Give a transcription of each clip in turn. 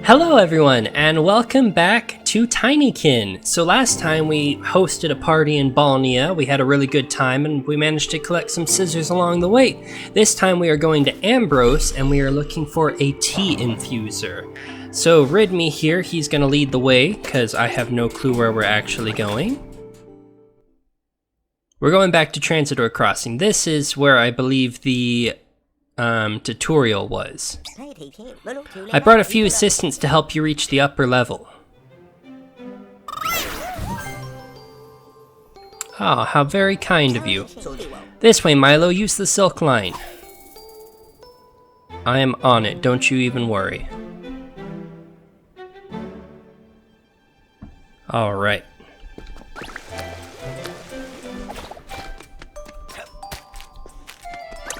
Hello everyone, and welcome back to Tinykin. So last time we hosted a party in Balnia, we had a really good time, and we managed to collect some scissors along the way. This time we are going to Ambrose, and we are looking for a tea infuser. So Ridme here, he's going to lead the way, because I have no clue where we're actually going. We're going back to Transitory Crossing. This is where I believe the tutorial was. I brought a few assistants to help you reach the upper level. Ah, how very kind of you. This way, Milo, use the silk line. I am on it, don't you even worry. Alright.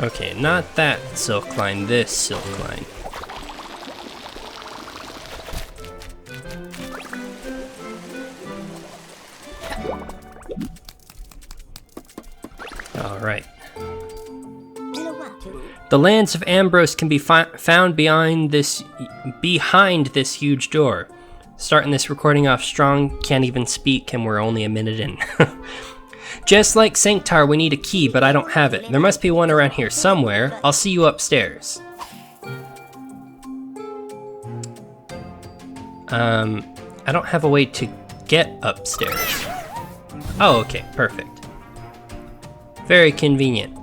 Okay, not that silk line, this silk line. Alright. The lands of Ambrose can be found behind this huge door. Starting this recording off strong, can't even speak, and we're only a minute in. Just like Sanctar, we need a key, but I don't have it. There must be one around here somewhere. I'll see you upstairs. I don't have a way to get upstairs. Oh, okay, perfect. Very convenient.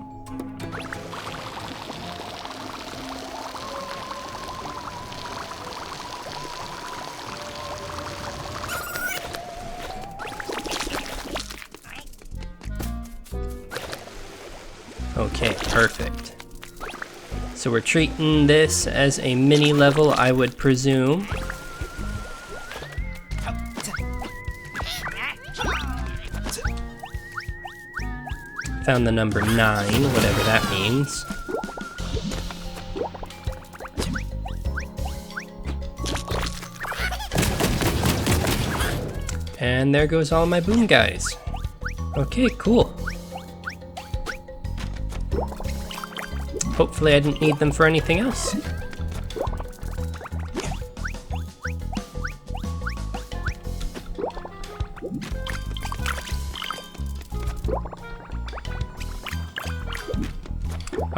Okay, perfect. So we're treating this as a mini level, I would presume. Found the number 9, whatever that means. And there goes all my boom guys. Okay, cool. Hopefully I didn't need them for anything else.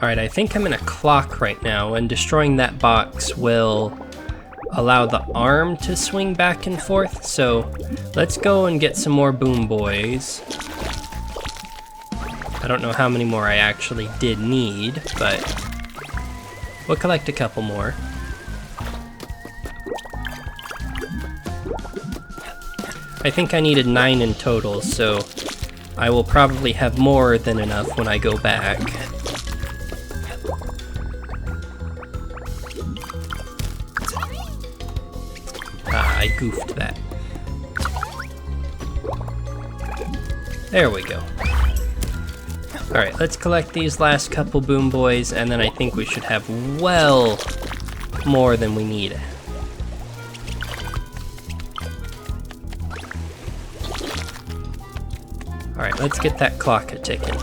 Alright, I think I'm in a clock right now, and destroying that box will allow the arm to swing back and forth, so let's go and get some more boom boys. I don't know how many more I actually did need, but we'll collect a couple more. I think I needed 9 in total, so I will probably have more than enough when I go back. Ah, I goofed that. There we go. Alright, let's collect these last couple boom boys, and then I think we should have well more than we need. Alright, let's get that clock a-ticking.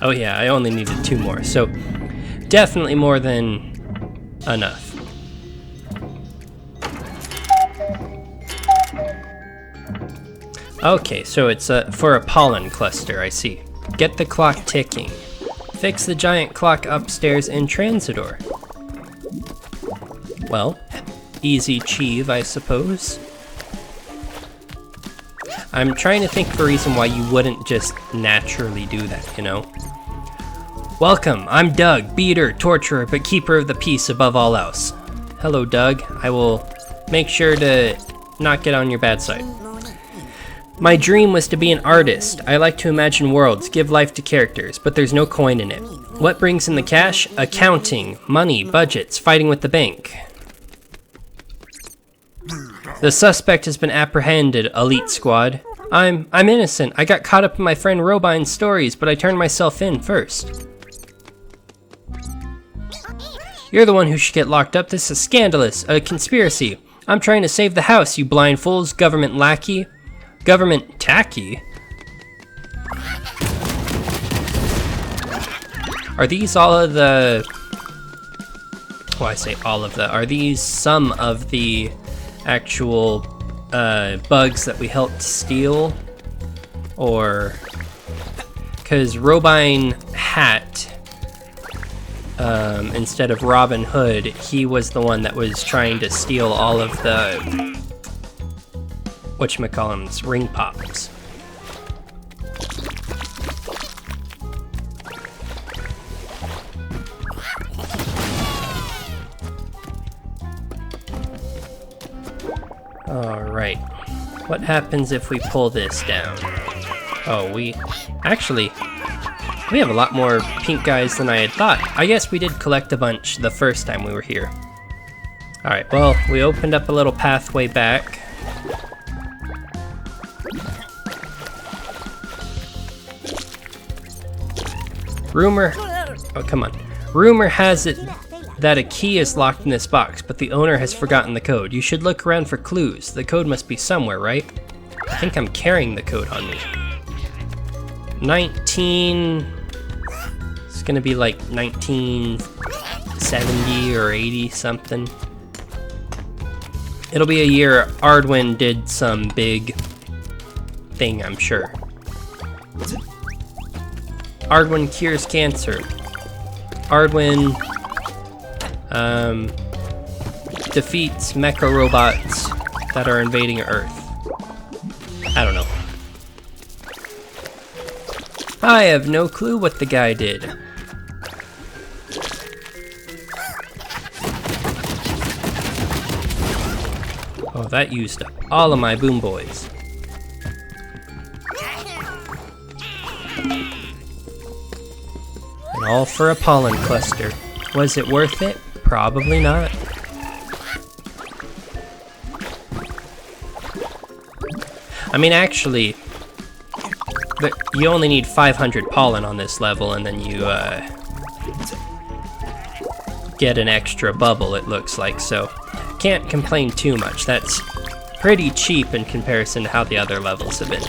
Oh yeah, I only needed 2 more, so definitely more than enough. Okay, so it's for a pollen cluster, I see. Get the clock ticking. Fix the giant clock upstairs in Transitory. Well, easy achieve, I suppose. I'm trying to think of a reason why you wouldn't just naturally do that, you know? Welcome, I'm Doug, beater, torturer, but keeper of the peace above all else. Hello, Doug. I will make sure to not get on your bad side. My dream was to be an artist. I like to imagine worlds, give life to characters, but there's no coin in it. What brings in the cash? Accounting, money, budgets, fighting with the bank. The suspect has been apprehended, elite squad. I'm innocent. I got caught up in my friend Robine's stories, but I turned myself in first. You're the one who should get locked up. This is scandalous. A conspiracy. I'm trying to save the house, you blind fools, government lackey. Government tacky? Are these all of the... Well, I say all of the... Are these some of the actual bugs that we helped steal? Or... Because Robine Hat, instead of Robin Hood, he was the one that was trying to steal all of the... whatchamacallums, ring pops. Alright. What happens if we pull this down? Oh, we have a lot more pink guys than I had thought. I guess we did collect a bunch the first time we were here. Alright, well, we opened up a little pathway back. Rumor... Oh, come on. Rumor has it that a key is locked in this box, but the owner has forgotten the code. You should look around for clues. The code must be somewhere, right? I think I'm carrying the code on me. 19... It's gonna be like 1970 or 80 something. It'll be a year Ardwin did some big thing, I'm sure. Ardwin cures cancer. Ardwin defeats mecha robots that are invading Earth. I don't know. I have no clue what the guy did. Oh, that used up all of my boom boys. And all for a pollen cluster. Was it worth it? Probably not. I mean, actually, you only need 500 pollen on this level, and then you get an extra bubble, it looks like, so can't complain too much. That's pretty cheap in comparison to how the other levels have been.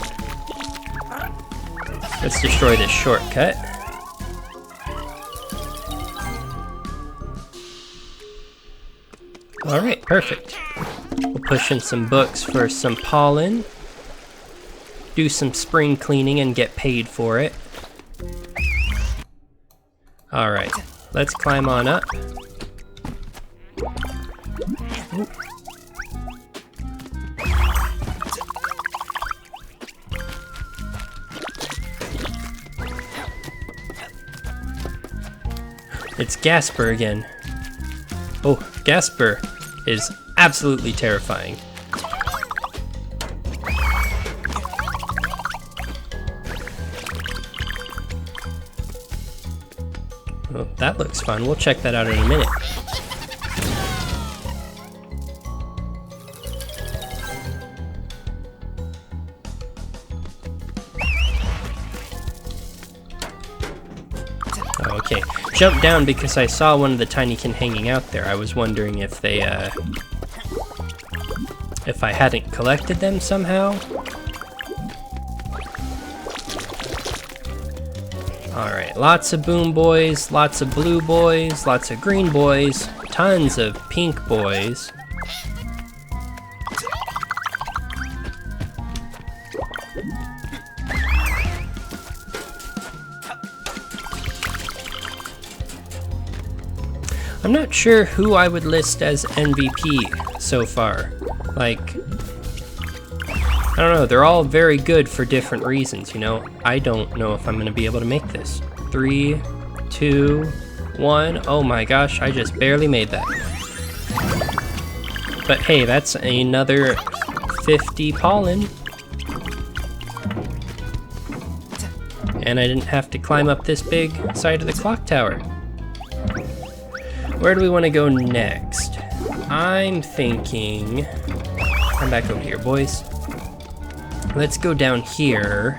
Let's destroy this shortcut. Alright, perfect. We'll push in some books for some pollen. Do some spring cleaning and get paid for it. Alright, let's climb on up. Ooh. It's Gasper again. Oh, Gasper is absolutely terrifying. Oh, that looks fun. We'll check that out in a minute. Okay, jumped down because I saw one of the Tinykin hanging out there. I was wondering if they, if I hadn't collected them somehow. Alright, lots of boom boys, lots of blue boys, lots of green boys, tons of pink boys. I'm not sure who I would list as MVP so far. Like, I don't know, they're all very good for different reasons, you know? I don't know if I'm gonna be able to make this. 3, 2, 1, oh my gosh, I just barely made that. But hey, that's another 50 pollen. And I didn't have to climb up this big side of the clock tower. Where do we want to go next? I'm thinking... Come back over here, boys. Let's go down here,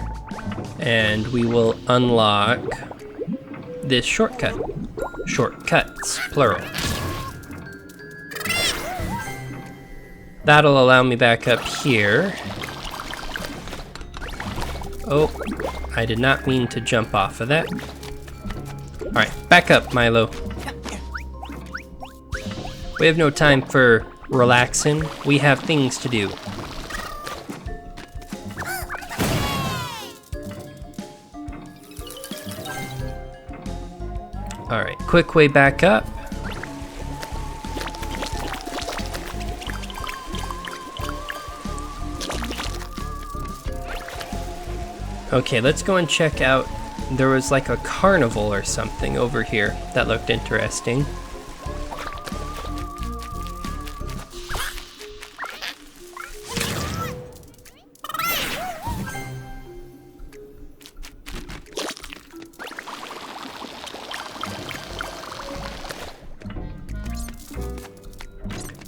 and we will unlock this shortcut. Shortcuts, plural. That'll allow me back up here. Oh, I did not mean to jump off of that. Alright, back up, Milo. We have no time for relaxing. We have things to do. Alright, quick way back up. Okay, let's go and check out. There was like a carnival or something over here that looked interesting.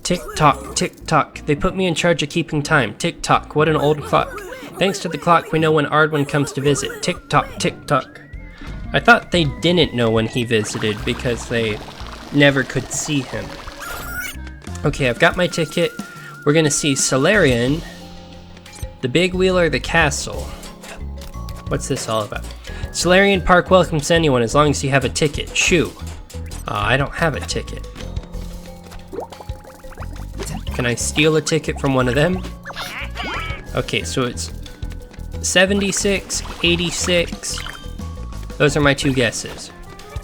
Tick tock, tick tock. They put me in charge of keeping time. Tick tock, what an old clock. Thanks to the clock, we know when Ardwin comes to visit. Tick tock, tick tock. I thought they didn't know when he visited because they never could see him. Okay, I've got my ticket. We're gonna see Solarian, the big wheel or the castle. What's this all about? Solarian Park welcomes anyone as long as you have a ticket. Shoo. I don't have a ticket. Can I steal a ticket from one of them? Okay, so it's 76, 86. Those are my two guesses.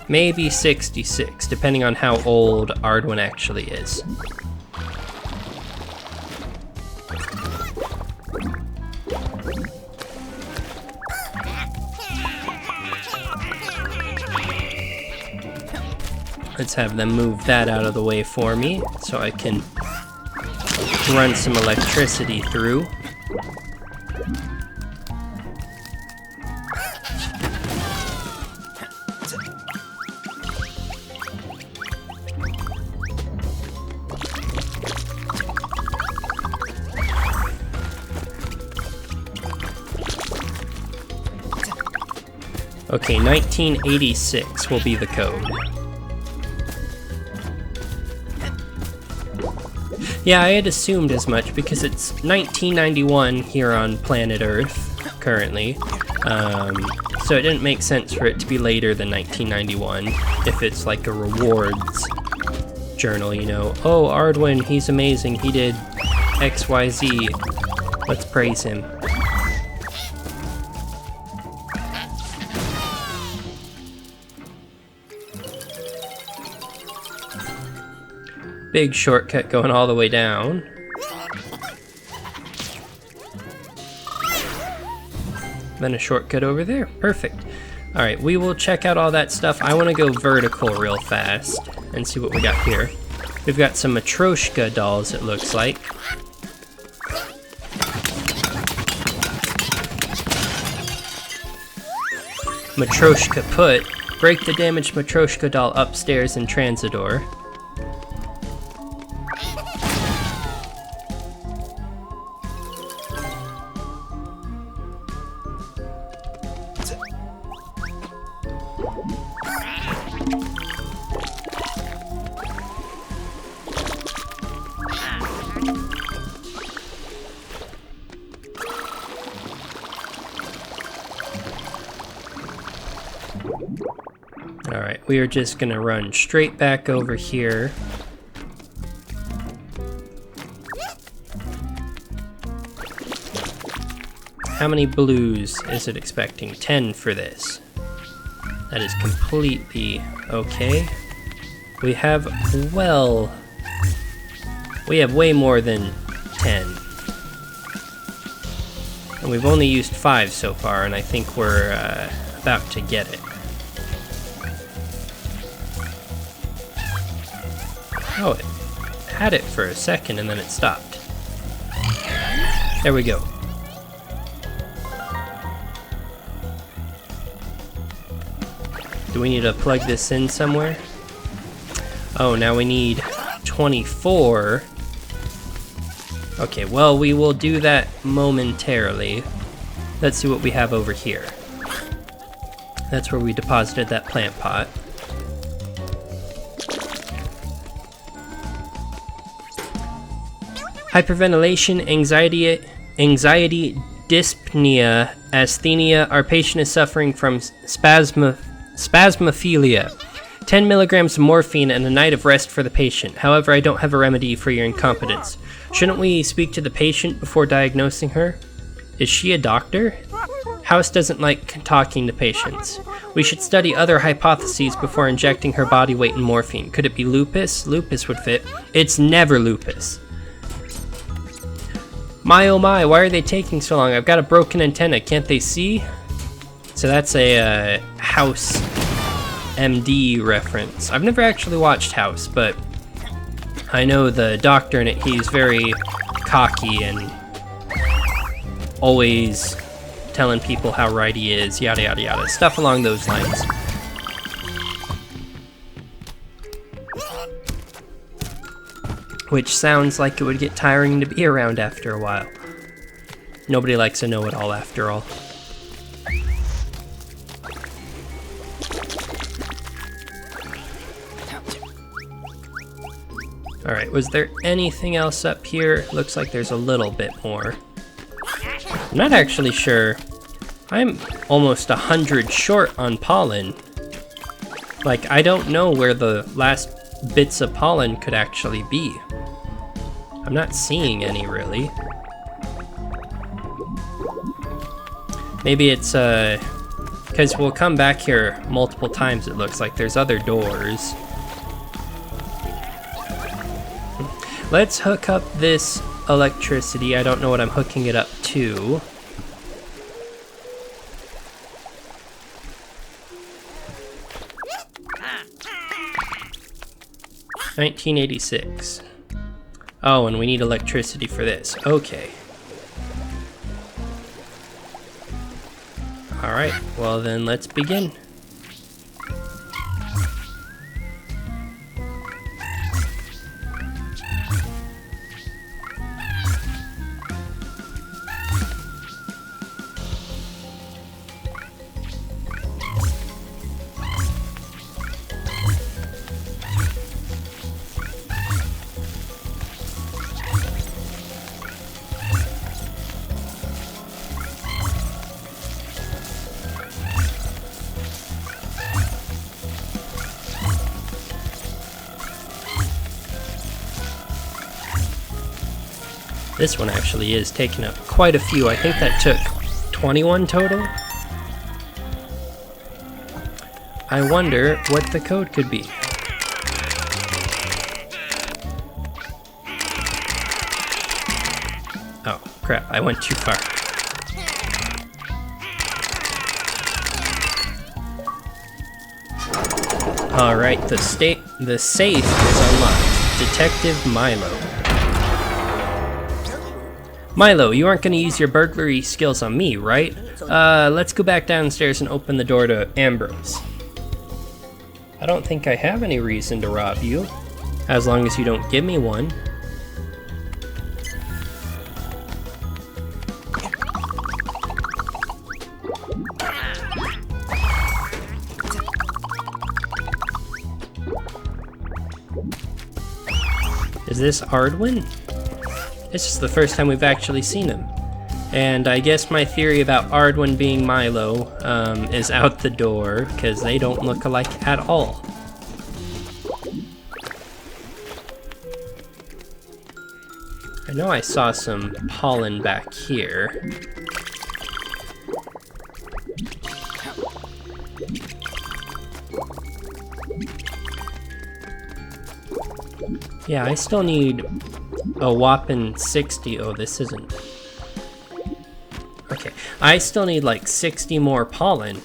Maybe 66, depending on how old Ardwin actually is. Let's have them move that out of the way for me so I can run some electricity through. Okay, 1986 will be the code. Yeah, I had assumed as much because it's 1991 here on planet Earth currently. So it didn't make sense for it to be later than 1991 if it's like a rewards journal, you know. Oh, Ardwin, he's amazing. He did XYZ. Let's praise him. Big shortcut going all the way down. Then a shortcut over there. Perfect. Alright, we will check out all that stuff. I want to go vertical real fast and see what we got here. We've got some Matryoshka dolls, it looks like. Matryoshka put. Break the damaged Matryoshka doll upstairs in Transidor. Alright, we are just gonna run straight back over here. How many blues is it expecting? 10 for this. That is completely okay. We have, well, we have way more than 10. And we've only used 5 so far, and I think we're about to get it. Oh, it had it for a second and then it stopped. There we go. Do we need to plug this in somewhere? Oh, now we need 24. Okay, well, we will do that momentarily. Let's see what we have over here. That's where we deposited that plant pot. Hyperventilation, anxiety, dyspnea, asthenia. Our patient is suffering from spasmophilia. 10 milligrams of morphine and a night of rest for the patient. However, I don't have a remedy for your incompetence. Shouldn't we speak to the patient before diagnosing her? Is she a doctor? House doesn't like talking to patients. We should study other hypotheses before injecting her body weight in morphine. Could it be lupus? Lupus would fit. It's never lupus. My oh my, why are they taking so long? I've got a broken antenna, can't they see? So that's a House MD reference. I've never actually watched House, but I know the doctor in it, he's very cocky and always telling people how right he is, yada yada yada, stuff along those lines. Which sounds like it would get tiring to be around after a while. Nobody likes a know-it-all after all. Alright, was there anything else up here? Looks like there's a little bit more. I'm not actually sure. I'm almost 100 short on pollen. Like, I don't know where the last bits of pollen could actually be. I'm not seeing any, really. Maybe it's, because we'll come back here multiple times, it looks like. There's other doors. Let's hook up this electricity. I don't know what I'm hooking it up to. $1986. Oh, and we need electricity for this. Okay. Alright, well then let's begin. This one actually is taking up quite a few. I think that took 21 total. I wonder what the code could be. Oh, crap, I went too far. Alright, the safe is unlocked. Detective Milo. Milo, you aren't gonna use your burglary skills on me, right? Let's go back downstairs and open the door to Ambrose. I don't think I have any reason to rob you, as long as you don't give me one. Is this Ardwin? This is the first time we've actually seen him. And I guess my theory about Ardwin being Milo is out the door, because they don't look alike at all. I know I saw some pollen back here. Yeah, I still need a whopping 60. Oh, this isn't. Okay, I still need like 60 more pollen.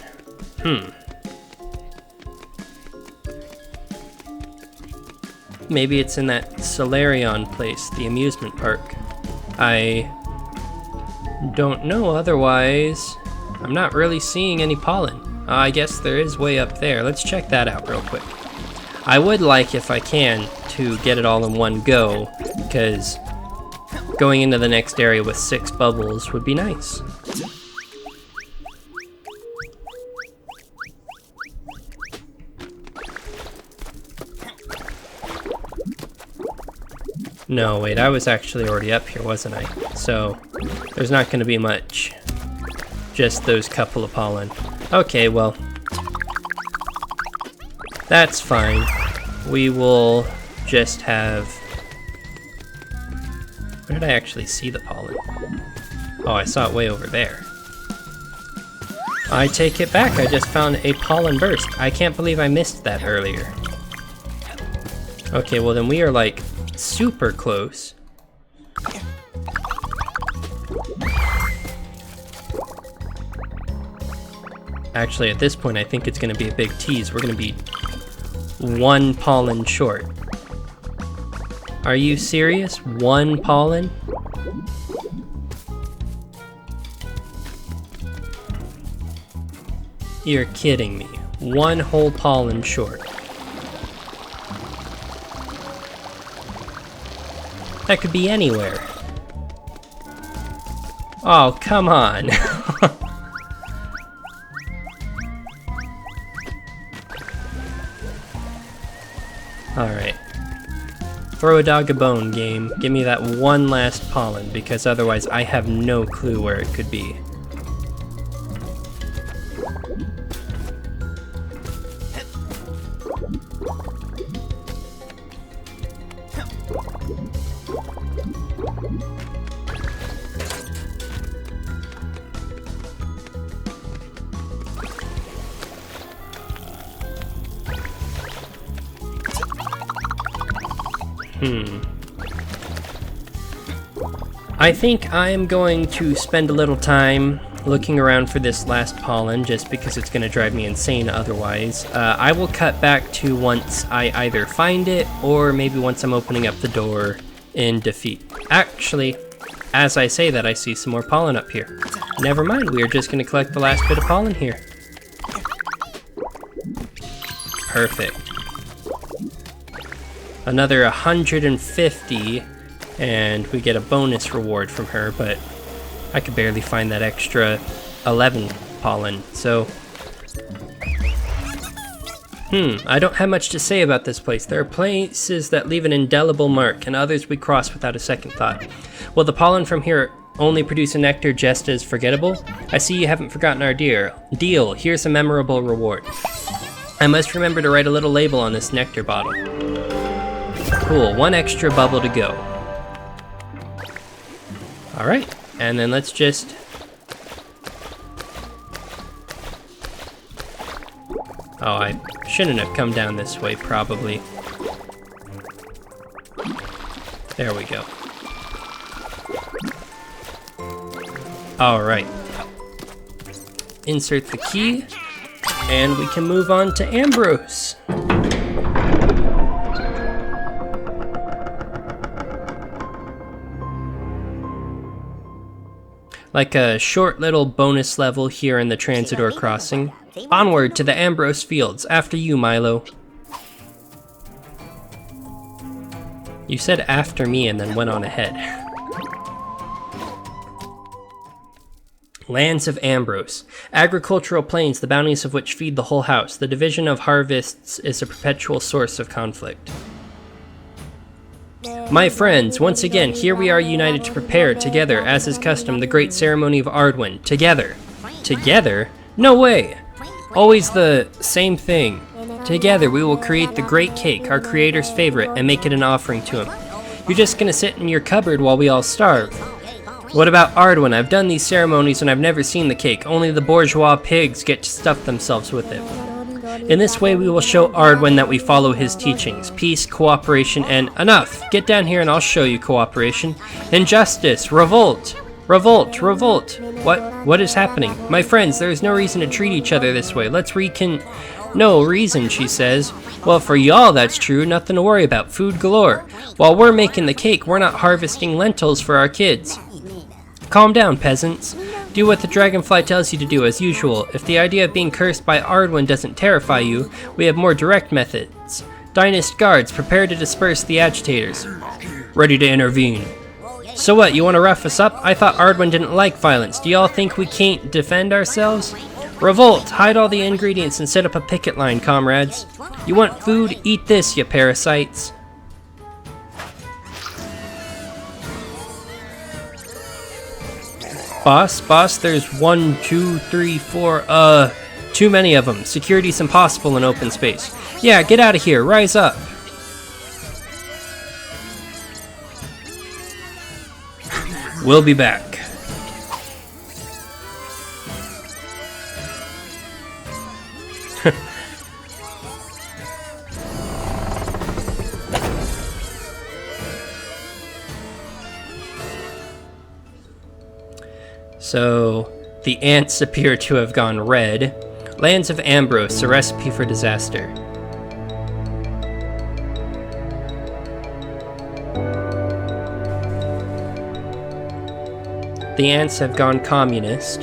Maybe it's in that Solarion place, the amusement park. I don't know otherwise. I'm not really seeing any pollen. I guess there is way up there. Let's check that out real quick. I would like, if I can, to get it all in one go, because going into the next area with 6 bubbles would be nice. No, wait, I was actually already up here, wasn't I? So, there's not going to be much. Just those couple of pollen. Okay, well. That's fine. We will just have... Where did I actually see the pollen? Oh, I saw it way over there. I take it back, I just found a pollen burst. I can't believe I missed that earlier. Okay, well then we are like super close. Actually, at this point, I think it's going to be a big tease. We're going to be one pollen short. Are you serious? One pollen? You're kidding me. One whole pollen short. That could be anywhere. Oh, come on. Alright. Throw a dog a bone, game. Give me that one last pollen, because otherwise I have no clue where it could be. I think I'm going to spend a little time looking around for this last pollen, just because it's going to drive me insane otherwise. I will cut back to once I either find it, or maybe once I'm opening up the door in defeat. Actually, as I say that, I see some more pollen up here. Never mind, we are just going to collect the last bit of pollen here. Perfect. Another 150, and we get a bonus reward from her, but I could barely find that extra 11 pollen, so... I don't have much to say about this place. There are places that leave an indelible mark, and others we cross without a second thought. Will the pollen from here only produce a nectar just as forgettable? I see you haven't forgotten our deal. Here's a memorable reward. I must remember to write a little label on this nectar bottle. Cool, one extra bubble to go. Alright, and then let's just... Oh, I shouldn't have come down this way, probably. There we go. Alright. Insert the key, and we can move on to Ambrose. Like a short little bonus level here in the Transidor Crossing. Onward to the Ambrose Fields. After you, Milo. You said after me and then went on ahead. Lands of Ambrose. Agricultural plains, the bounties of which feed the whole house. The division of harvests is a perpetual source of conflict. My friends, once again, here we are united to prepare, together, as is custom, the great ceremony of Ardwin. Together. Together? No way! Always the same thing. Together we will create the great cake, our creator's favorite, and make it an offering to him. You're just gonna sit in your cupboard while we all starve. What about Ardwin? I've done these ceremonies and I've never seen the cake. Only the bourgeois pigs get to stuff themselves with it. In this way we will show Ardwin that we follow his teachings. Peace, cooperation, and enough! Get down here and I'll show you cooperation. Injustice! Revolt! Revolt! Revolt! What is happening? My friends, there is no reason to treat each other this way. Let's No reason, she says. Well, for y'all that's true. Nothing to worry about. Food galore. While we're making the cake, we're not harvesting lentils for our kids. Calm down, peasants. Do what the dragonfly tells you to do, as usual. If the idea of being cursed by Ardwin doesn't terrify you, we have more direct methods. Dynast guards, prepare to disperse the agitators. Ready to intervene. So what, you want to rough us up? I thought Ardwin didn't like violence. Do y'all think we can't defend ourselves? Revolt! Hide all the ingredients and set up a picket line, comrades. You want food? Eat this, you parasites. Boss, there's 1, 2, 3, 4, too many of them. Security's impossible in open space. Yeah, get out of here, rise up. We'll be back. So, the ants appear to have gone red. Lands of Ambrose, a recipe for disaster. The ants have gone communist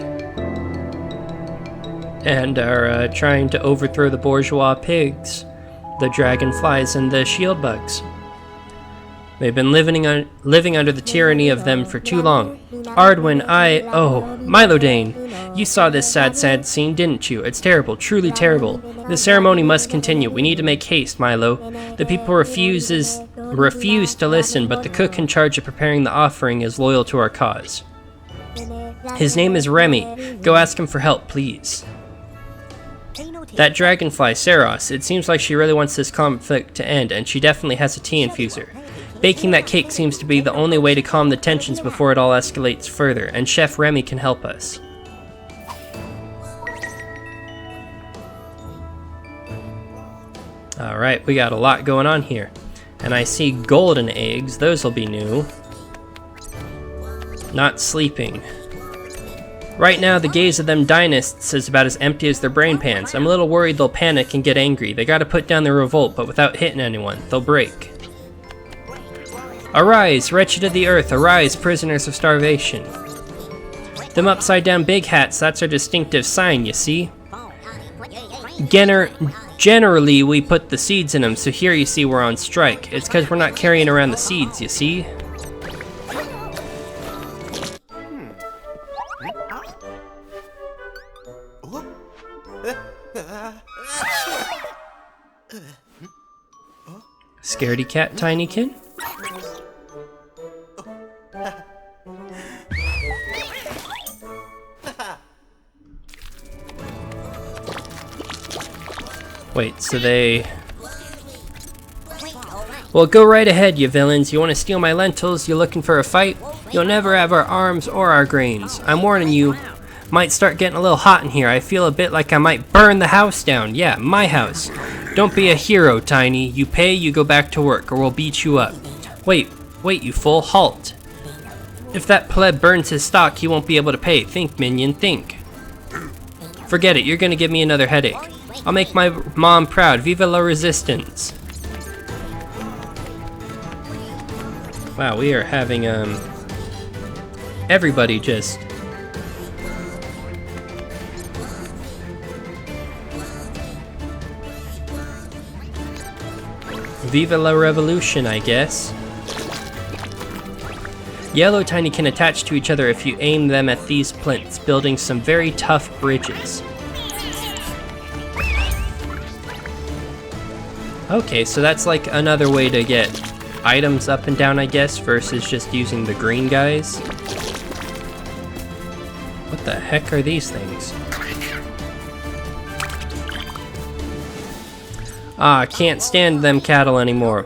and are trying to overthrow the bourgeois pigs, the dragonflies, and the shield bugs. They've been living under the tyranny of them for too long. Ardwin, Milo Dane, you saw this sad scene, didn't you? It's terrible, truly terrible. The ceremony must continue. We need to make haste, Milo. The people refuse to listen, but the cook in charge of preparing the offering is loyal to our cause. His name is Remy. Go ask him for help, please. That dragonfly, Saros, it seems like she really wants this conflict to end, and she definitely has a tea infuser. Baking that cake seems to be the only way to calm the tensions before it all escalates further, and Chef Remy can help us. Alright, we got a lot going on here. And I see golden eggs, those'll be new. Not sleeping. Right now, the gaze of them dynasts is about as empty as their brain pans. I'm a little worried they'll panic and get angry. They gotta put down their revolt, but without hitting anyone. They'll break. Arise, wretched of the earth, arise, prisoners of starvation. Them upside-down big hats, that's our distinctive sign, you see? Generally, we put the seeds in them, so here you see we're on strike. It's because we're not carrying around the seeds, you see? Scaredy cat, Tinykin? Wait, so they... Well, go right ahead, you villains. You want to steal my lentils? You looking for a fight? You'll never have our arms or our grains. I'm warning you. Might start getting a little hot in here. I feel a bit like I might burn the house down. Yeah, my house. Don't be a hero, Tiny. You pay, you go back to work, or we'll beat you up. Wait, you fool. Halt. If that pleb burns his stock, he won't be able to pay. Think, minion, think. Forget it. You're gonna give me another headache. I'll make my mom proud. Viva la resistance. Wow, we are having, everybody just... Viva la revolution, I guess. Yellow Tiny can attach to each other if you aim them at these plinths, building some very tough bridges. Okay, so that's like another way to get items up and down, I guess, versus just using the green guys. What the heck are these things? Ah, can't stand them cattle anymore.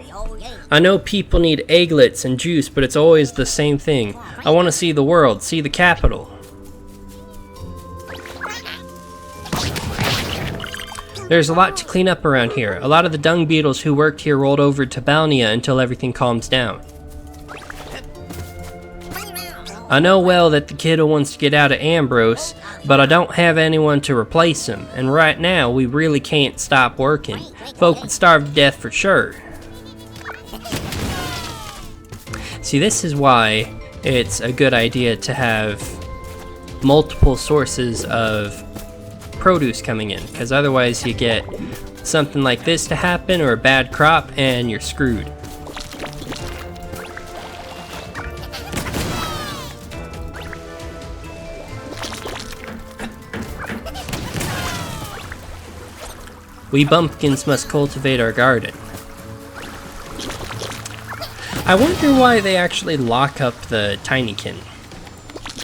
I know people need egglets and juice, but it's always the same thing. I want to see the world, see the capital. There's a lot to clean up around here. A lot of the dung beetles who worked here rolled over to Balnia until everything calms down. I know well that the kiddo wants to get out of Ambrose, but I don't have anyone to replace him, and right now we really can't stop working. Folk would starve to death for sure. See, this is why it's a good idea to have multiple sources of produce coming in, because otherwise you get something like this to happen or a bad crop and you're screwed. We bumpkins must cultivate our garden. I wonder why they actually lock up the Tinykin.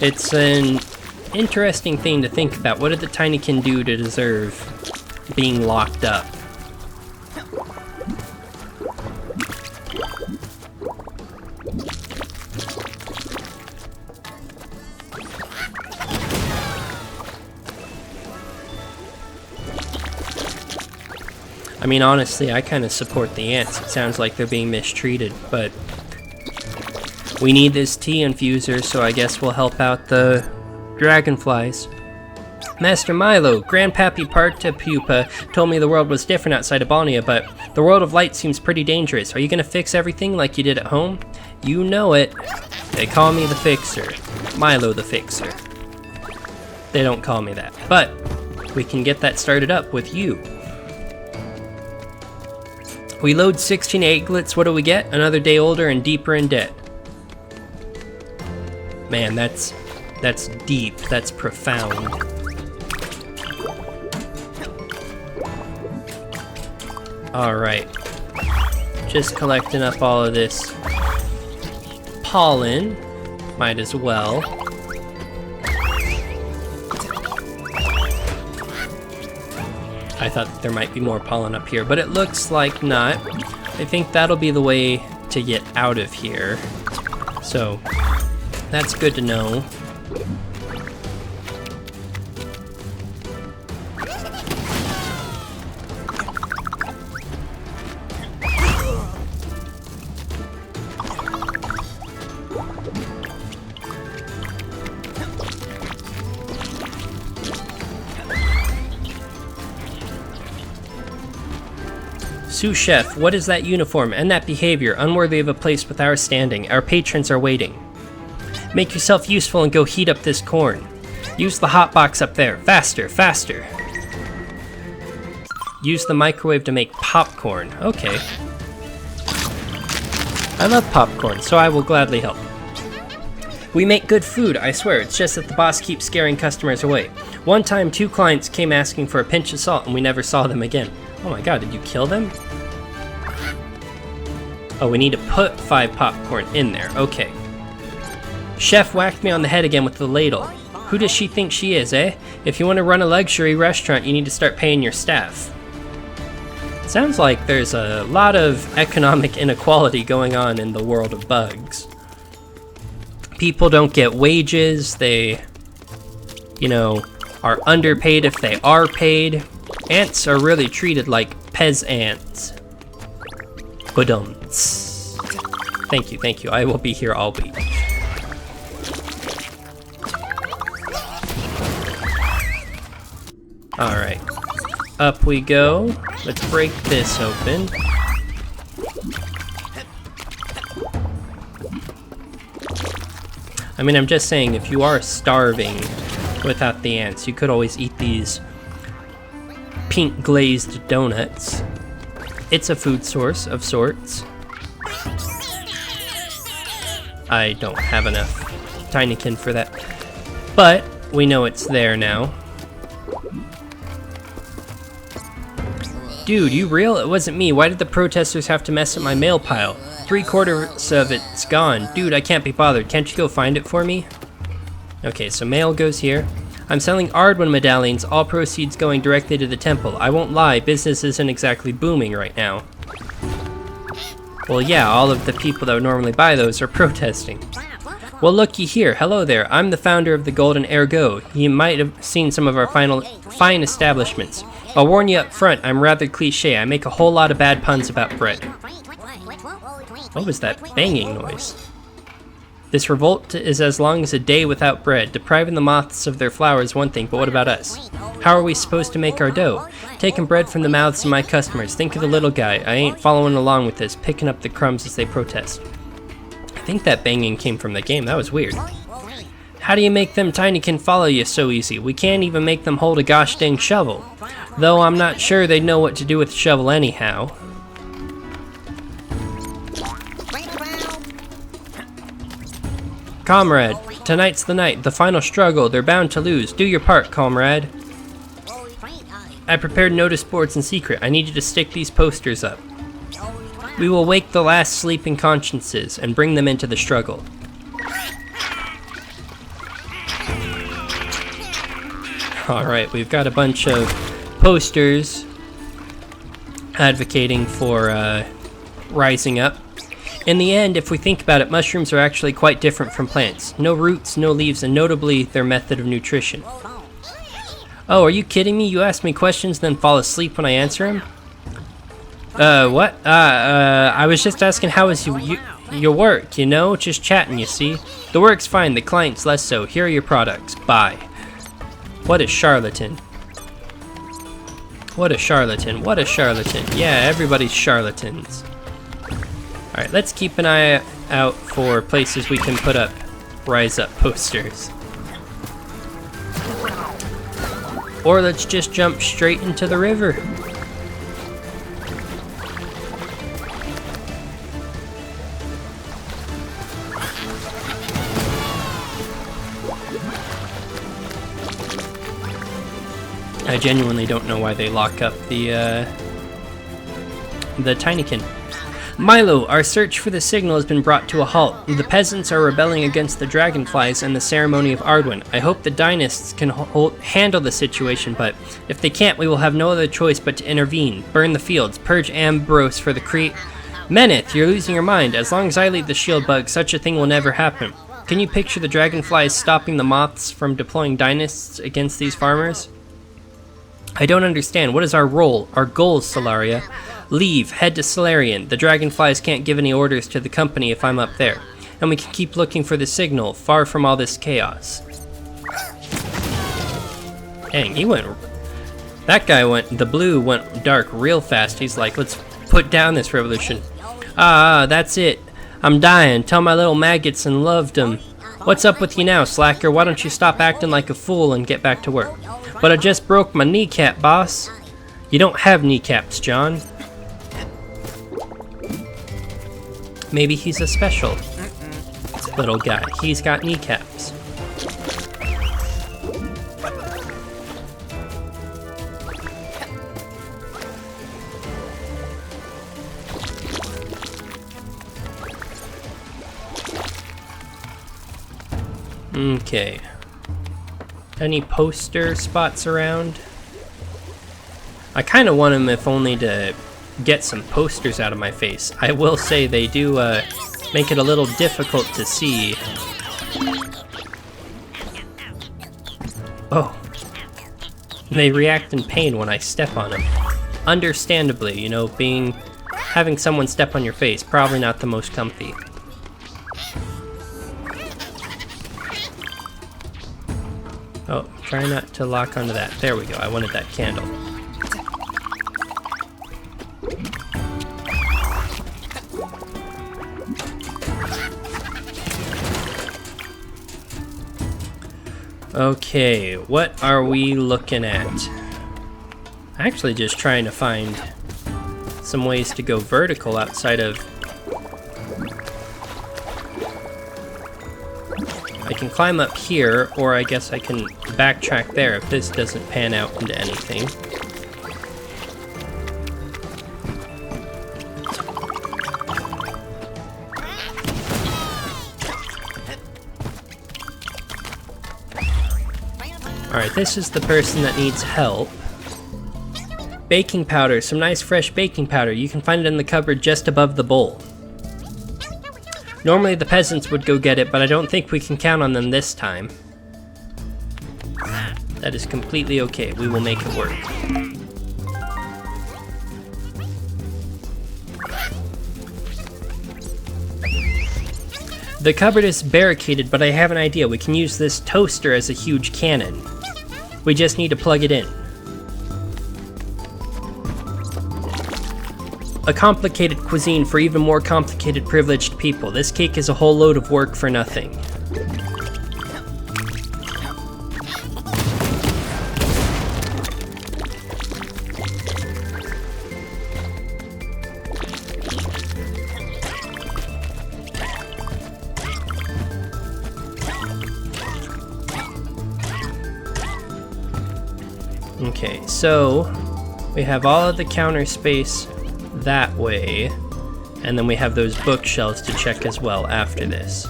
It's an interesting thing to think about. What did the Tinykin do to deserve being locked up? I mean, honestly, I kind of support the ants. It sounds like they're being mistreated, but we need this tea infuser, so I guess we'll help out the dragonflies. Master Milo, Grandpappy Partapupa told me the world was different outside of Balnia, but the world of light seems pretty dangerous. Are you gonna fix everything like you did at home? You know it. They call me the Fixer. Milo the Fixer. They don't call me that, but we can get that started up with you. We load 16 egglets, what do we get? Another day older and deeper in debt. Man, that's deep, that's profound. Alright. Just collecting up all of this pollen. Might as well. I thought that there might be more pollen up here, but it looks like not. I think that'll be the way to get out of here. So, that's good to know. Sous Chef, what is that uniform and that behavior unworthy of a place with our standing? Our patrons are waiting. Make yourself useful and go heat up this corn. Use the hot box up there. Faster, faster. Use the microwave to make popcorn. Okay. I love popcorn, so I will gladly help. We make good food, I swear. It's just that the boss keeps scaring customers away. One time, 2 clients came asking for a pinch of salt and we never saw them again. Oh my god, did you kill them? Oh, we need to put 5 popcorn in there. Okay. Chef whacked me on the head again with the ladle. Who does she think she is, eh? If you want to run a luxury restaurant, you need to start paying your staff. Sounds like there's a lot of economic inequality going on in the world of bugs. People don't get wages, they, you know, are underpaid if they are paid. Ants are really treated like pez ants. Badumts. Thank you, thank you. I will be here all week. Alright. Up we go. Let's break this open. I mean, I'm just saying, if you are starving without the ants, you could always eat these pink glazed donuts. It's a food source of sorts. I don't have enough Tinykin for that, but we know it's there now. Dude, you real? It wasn't me. Why did the protesters have to mess up my mail pile? 3/4 of it's gone. Dude, I can't be bothered. Can't you go find it for me? Okay, so mail goes here. I'm selling Ardwin medallions, all proceeds going directly to the temple. I won't lie, business isn't exactly booming right now. Well, yeah, all of the people that would normally buy those are protesting. Well, looky here. Hello there. I'm the founder of the Golden Ergo. You might have seen some of our fine establishments. I'll warn you up front, I'm rather cliche. I make a whole lot of bad puns about bread. What was that banging noise? This revolt is as long as a day without bread. Depriving the moths of their flour is one thing, but what about us? How are we supposed to make our dough? Taking bread from the mouths of my customers. Think of the little guy. I ain't following along with this, picking up the crumbs as they protest. I think that banging came from the game. That was weird. How do you make them Tinykin follow you so easy? We can't even make them hold a gosh dang shovel. Though I'm not sure they'd know what to do with the shovel anyhow. Comrade, tonight's the night, the final struggle. They're bound to lose. Do your part, comrade. I prepared notice boards in secret. I need you to stick these posters up. We will wake the last sleeping consciences and bring them into the struggle. Alright, we've got a bunch of posters advocating for rising up. In the end, if we think about it, mushrooms are actually quite different from plants. No roots, no leaves, and notably their method of nutrition. Oh, are you kidding me? You ask me questions then fall asleep when I answer them? What? I was just asking how is your work, you know? Just chatting, you see? The work's fine, the client's less so. Here are your products. Bye. What a charlatan. What a charlatan. What a charlatan. Yeah, everybody's charlatans. Alright, let's keep an eye out for places we can put up rise up posters. Or let's just jump straight into the river. I genuinely don't know why they lock up the Tinykin. Milo, our search for the signal has been brought to a halt. The peasants are rebelling against the dragonflies and the ceremony of Ardwin. I hope the dynasts can handle the situation, but if they can't, we will have no other choice but to intervene. Burn the fields, purge Ambrose for the Meneth, you're losing your mind. As long as I lead the shield bug, such a thing will never happen. Can you picture the dragonflies stopping the moths from deploying dynasts against these farmers? I don't understand. What is our role? Our goals, Solaria? Leave. Head to Solarian. The dragonflies can't give any orders to the company if I'm up there. And we can keep looking for the signal, far from all this chaos. Dang, he went... That guy went... The blue went dark real fast. He's like, let's put down this revolution. That's it. I'm dying. Tell my little maggots and loved them. What's up with you now, slacker? Why don't you stop acting like a fool and get back to work? But I just broke my kneecap, boss. You don't have kneecaps, John. Maybe he's a special little guy. He's got kneecaps. Okay. Any poster spots around? I kind of want them if only to get some posters out of my face. I will say they do make it a little difficult to see. Oh. They react in pain when I step on them. Understandably, you know, having someone step on your face, probably not the most comfy. Oh, try not to lock onto that. There we go, I wanted that candle. Okay, what are we looking at? Actually just trying to find some ways to go vertical outside of... I can climb up here, or I guess I can backtrack there if this doesn't pan out into anything. Alright, this is the person that needs help. Baking powder, some nice fresh baking powder. You can find it in the cupboard just above the bowl. Normally the peasants would go get it, but I don't think we can count on them this time. That is completely okay. We will make it work. The cupboard is barricaded, but I have an idea. We can use this toaster as a huge cannon. We just need to plug it in. A complicated cuisine for even more complicated privileged people. This cake is a whole load of work for nothing. Okay, so we have all of the counter space that way, and then we have those bookshelves to check as well after this.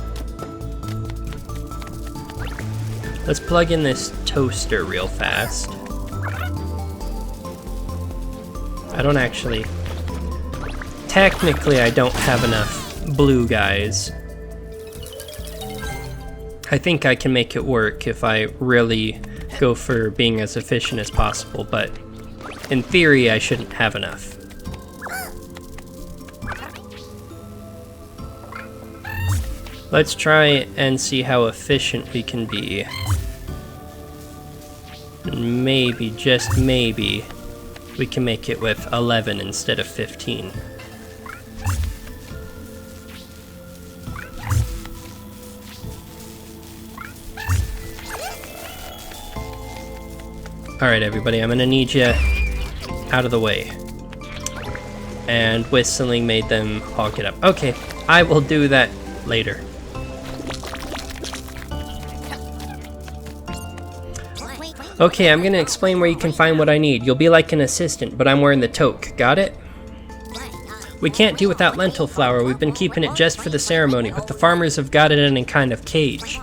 Let's plug in this toaster real fast. I don't actually... Technically, I don't have enough blue guys. I think I can make it work if I really go for being as efficient as possible, but in theory, I shouldn't have enough. Let's try and see how efficient we can be. And maybe, just maybe, we can make it with 11 instead of 15. Alright everybody, I'm gonna need you out of the way. And whistling made them all get up. Okay, I will do that later. Okay, I'm gonna explain where you can find what I need. You'll be like an assistant, but I'm wearing the toque. Got it? We can't do without lentil flour. We've been keeping it just for the ceremony, but the farmers have got it in a kind of cage.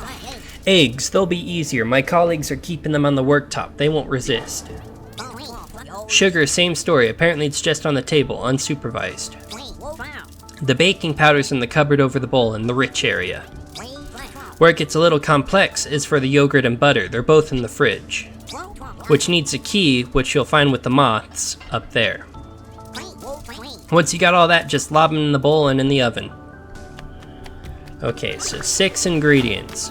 Eggs, they'll be easier. My colleagues are keeping them on the worktop. They won't resist. Sugar, same story. Apparently it's just on the table, unsupervised. The baking powder's in the cupboard over the bowl in the rich area. Where it gets a little complex is for the yogurt and butter. They're both in the fridge. Which needs a key, which you'll find with the moths up there. Once you got all that, just lob them in the bowl and in the oven. Okay, so 6 ingredients.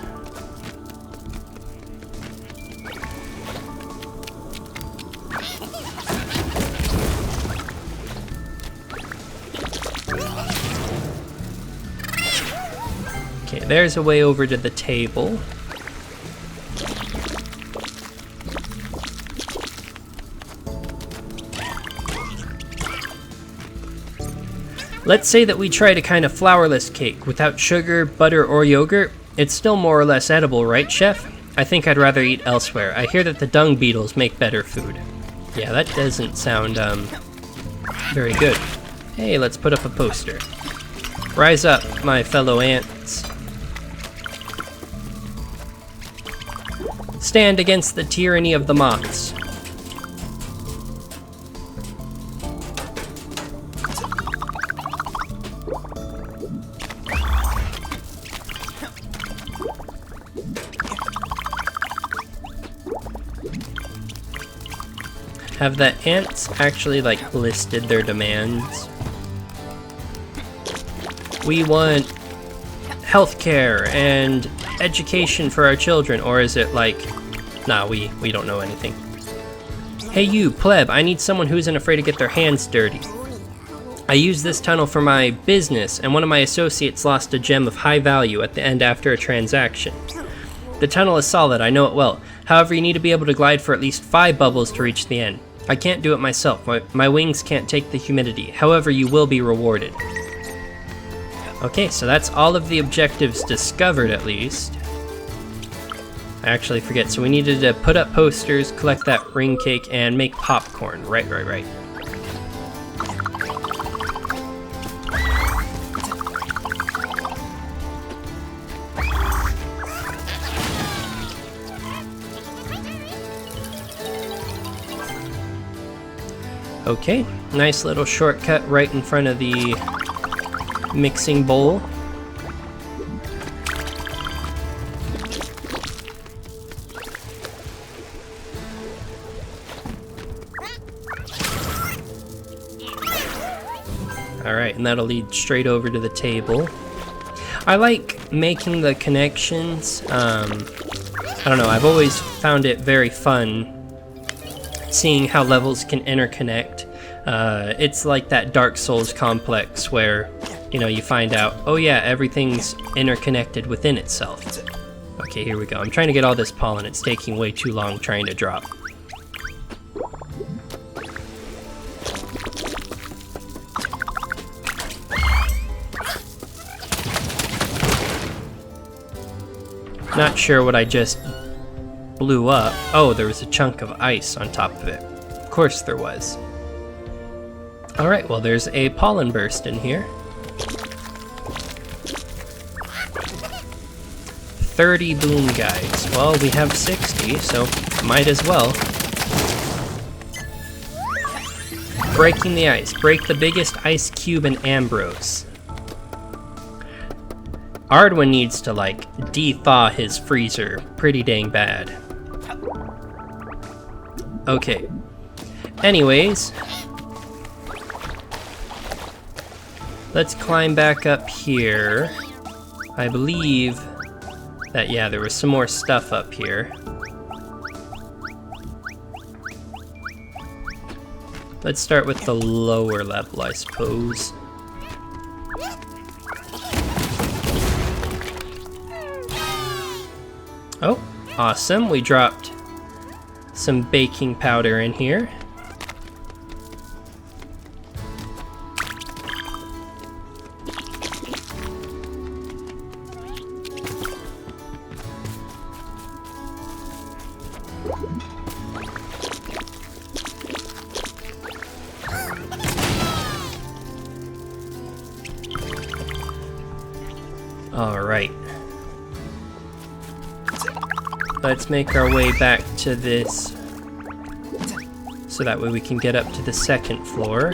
Okay, there's a way over to the table. Let's say that we tried a kind of flourless cake without sugar, butter, or yogurt. It's still more or less edible, right, Chef? I think I'd rather eat elsewhere. I hear that the dung beetles make better food. Yeah, that doesn't sound, very good. Hey, let's put up a poster. Rise up, my fellow ants. Stand against the tyranny of the moths. Have the ants actually, like, listed their demands? We want healthcare and education for our children, or is it like, nah, we don't know anything. Hey you, pleb, I need someone who isn't afraid to get their hands dirty. I use this tunnel for my business, and one of my associates lost a gem of high value at the end after a transaction. The tunnel is solid, I know it well. However, you need to be able to glide for at least 5 bubbles to reach the end. I can't do it myself, my wings can't take the humidity. However, you will be rewarded. Okay, so that's all of the objectives discovered, at least. I actually forget, so we needed to put up posters, collect that ring cake, and make popcorn. Right. Okay, nice little shortcut right in front of the mixing bowl. Alright, and that'll lead straight over to the table. I like making the connections. I don't know, I've always found it very fun seeing how levels can interconnect. It's like that Dark Souls complex where, you know, you find out, oh yeah, everything's interconnected within itself. Okay, here we go. I'm trying to get all this pollen. It's taking way too long trying to drop. Not sure what I just blew up. Oh, there was a chunk of ice on top of it. Of course there was. Alright, well there's a pollen burst in here. 30 boom guys. Well, we have 60, so might as well. Breaking the ice. Break the biggest ice cube in Ambrose. Ardwin needs to, like, de-thaw his freezer pretty dang bad. Okay. Anyways. Let's climb back up here. I believe that, yeah, there was some more stuff up here. Let's start with the lower level, I suppose. Oh, awesome. We dropped some baking powder in here. All right. Let's make our way back to this so that way we can get up to the second floor.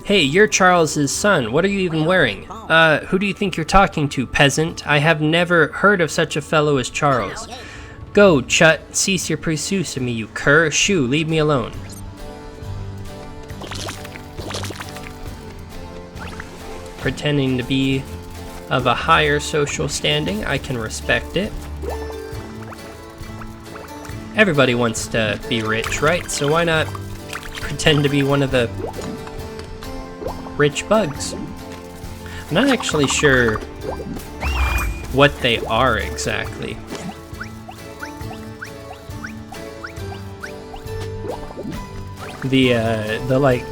Hey, you're Charles's son. What are you even wearing? Who do you think you're talking to, peasant? I have never heard of such a fellow as Charles. Go, Chut, cease your pursuit of me, you cur. Shoo, leave me alone. Pretending to be of a higher social standing, I can respect it. Everybody wants to be rich, right? So why not pretend to be one of the rich bugs? I'm not actually sure what they are exactly. The like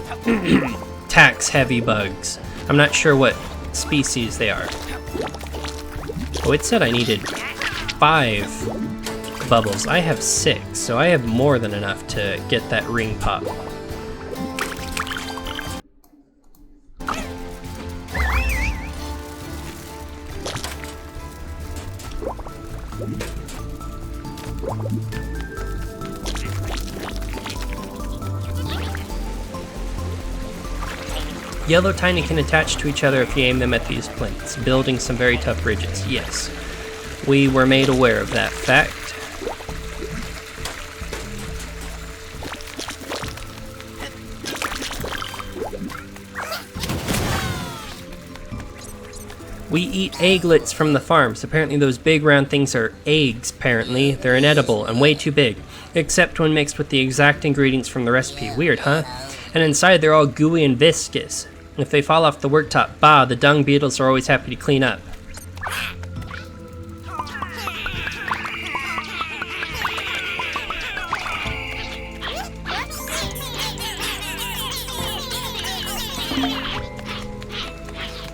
tax-heavy bugs. I'm not sure what species they are. Oh, it said I needed 5 bubbles. I have 6, so I have more than enough to get that ring pop. Yellow Tinykin attach to each other if you aim them at these plinths, building some very tough bridges. Yes, we were made aware of that fact. We eat egglets from the farms. Apparently those big round things are eggs, apparently. They're inedible and way too big, except when mixed with the exact ingredients from the recipe. Weird, huh? And inside they're all gooey and viscous. If they fall off the worktop, bah, the dung beetles are always happy to clean up.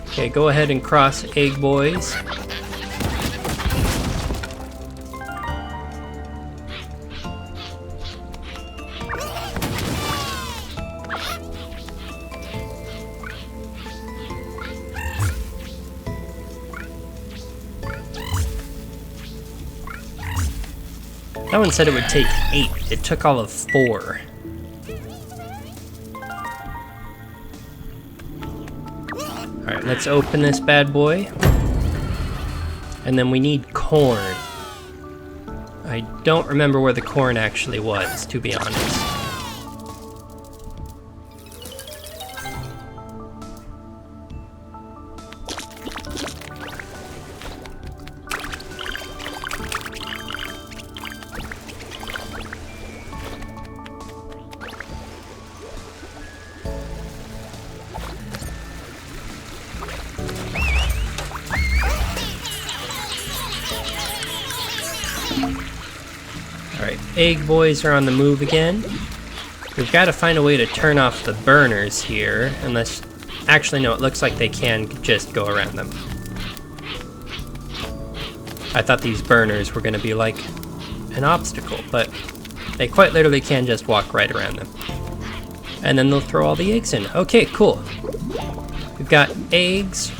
Okay, go ahead and cross egg boys. That one said it would take 8. It took all of 4. Alright, let's open this bad boy. And then we need corn. I don't remember where the corn actually was, to be honest. Alright, egg boys are on the move again. We've got to find a way to turn off the burners here, unless... Actually, no, it looks like they can just go around them. I thought these burners were going to be like an obstacle, but they quite literally can just walk right around them. And then they'll throw all the eggs in. Okay, cool. We've got eggs.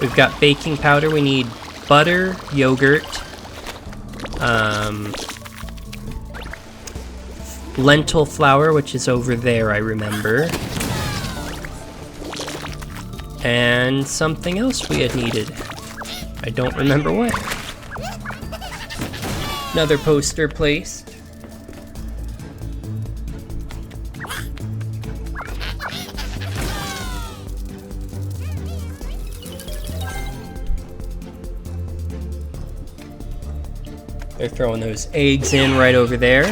We've got baking powder. We need butter, yogurt, lentil flour, which is over there, I remember. And something else we had needed. I don't remember what. Another poster placed. They're throwing those eggs in right over there.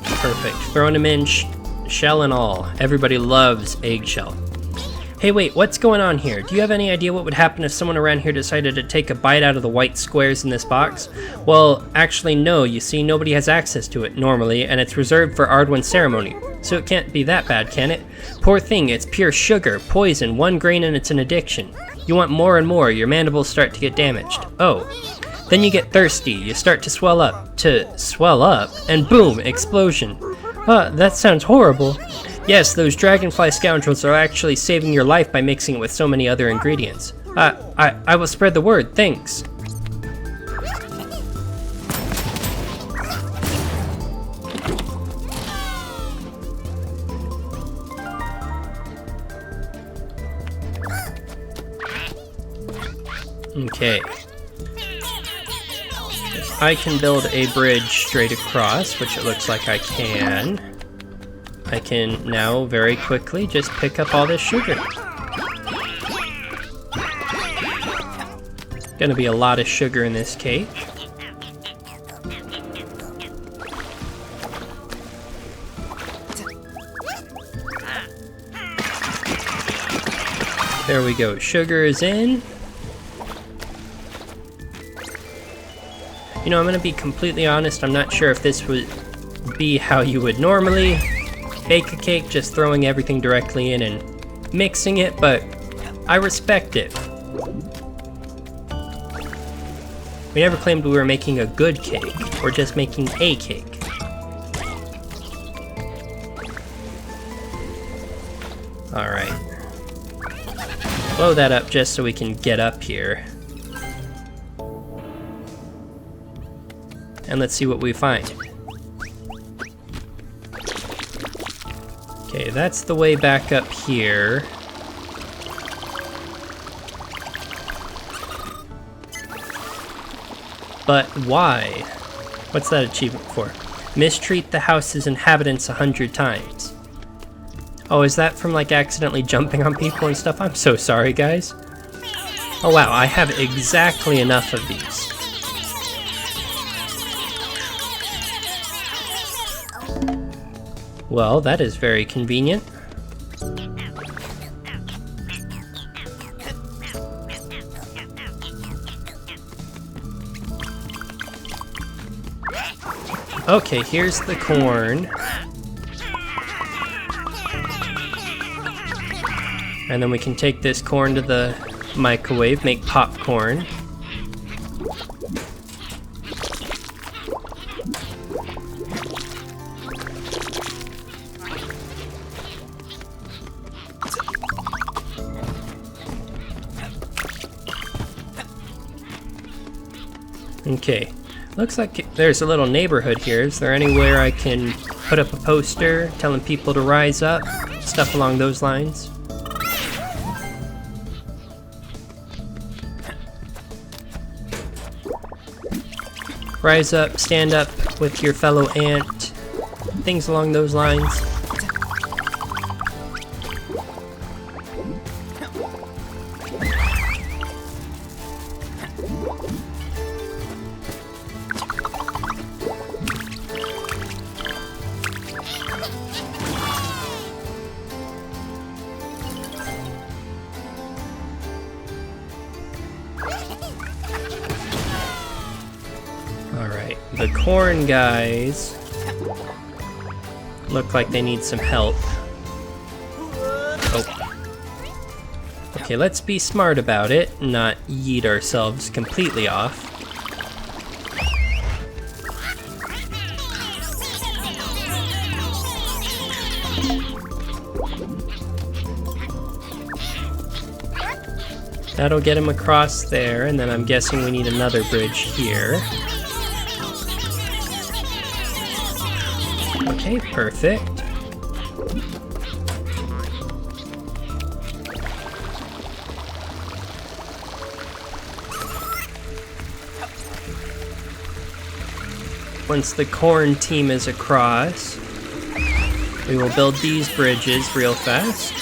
Perfect. Throwing them in shell and all. Everybody loves eggshell. Hey, wait, what's going on here? Do you have any idea what would happen if someone around here decided to take a bite out of the white squares in this box? Well, actually, no. You see, nobody has access to it normally, and it's reserved for Ardwin's ceremony. So it can't be that bad, can it? Poor thing, it's pure sugar, poison, 1 grain, and it's an addiction. You want more and more, your mandibles start to get damaged. Oh. Then you get thirsty, you start to swell up, and boom, explosion. That sounds horrible. Yes, those dragonfly scoundrels are actually saving your life by mixing it with so many other ingredients. I will spread the word, thanks. Okay. If I can build a bridge straight across, which it looks like I can now very quickly just pick up all this sugar. Gonna be a lot of sugar in this cake. There we go, sugar is in. You know, I'm gonna be completely honest, I'm not sure if this would be how you would normally bake a cake, just throwing everything directly in and mixing it, but I respect it. We never claimed we were making a good cake, we're just making a cake. Alright. Blow that up just so we can get up here. And let's see what we find. Okay, that's the way back up here. But why? What's that achievement for? Mistreat the house's inhabitants 100 times. Oh, is that from like accidentally jumping on people and stuff? I'm so sorry, guys. Oh wow, I have exactly enough of these. Well, that is very convenient. Okay, here's the corn. And then we can take this corn to the microwave, make popcorn. Okay, looks like there's a little neighborhood here. Is there anywhere I can put up a poster telling people to rise up? Stuff along those lines. Rise up, stand up with your fellow ant. Things along those lines. Alright, the corn guys look like they need some help. Oh. Okay, let's be smart about it, not yeet ourselves completely off. That'll get him across there, and then I'm guessing we need another bridge here. Okay, perfect. Once the corn team is across, we will build these bridges real fast.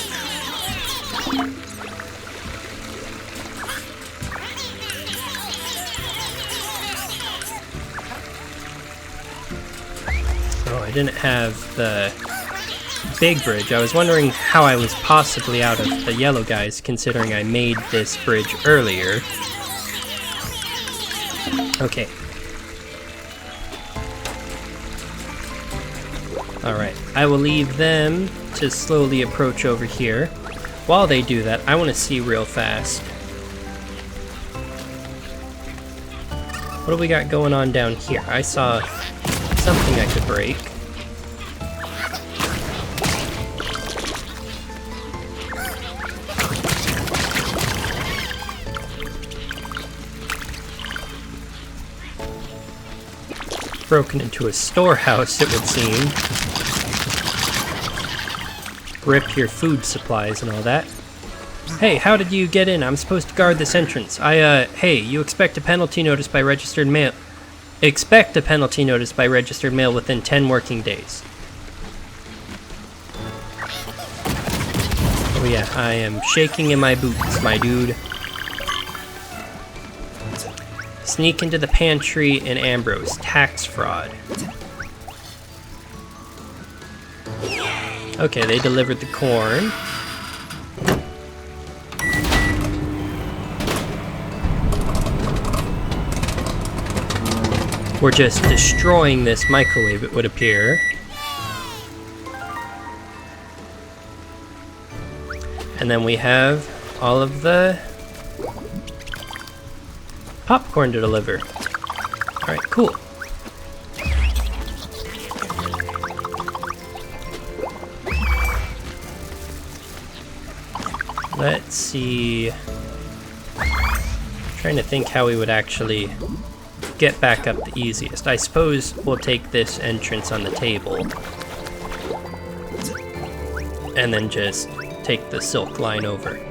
Oh, I didn't have the big bridge. I was wondering how I was possibly out of the yellow guys, considering I made this bridge earlier. Okay. Alright, I will leave them to slowly approach over here. While they do that, I want to see real fast. What do we got going on down here? I saw something I could break. Broken into a storehouse, it would seem. Rip your food supplies and all that. Hey, how did you get in? I'm supposed to guard this entrance. Hey, you expect a penalty notice by registered mail. Expect a penalty notice by registered mail within 10 working days. Oh yeah, I am shaking in my boots, my dude. Sneak into the pantry in Ambrose. Tax fraud. Okay, they delivered the corn. We're just destroying this microwave, it would appear. And then we have all of the popcorn to deliver. Alright, cool. Let's see. Trying to think how we would actually get back up the easiest. I suppose we'll take this entrance on the table. And then just take the silk line over.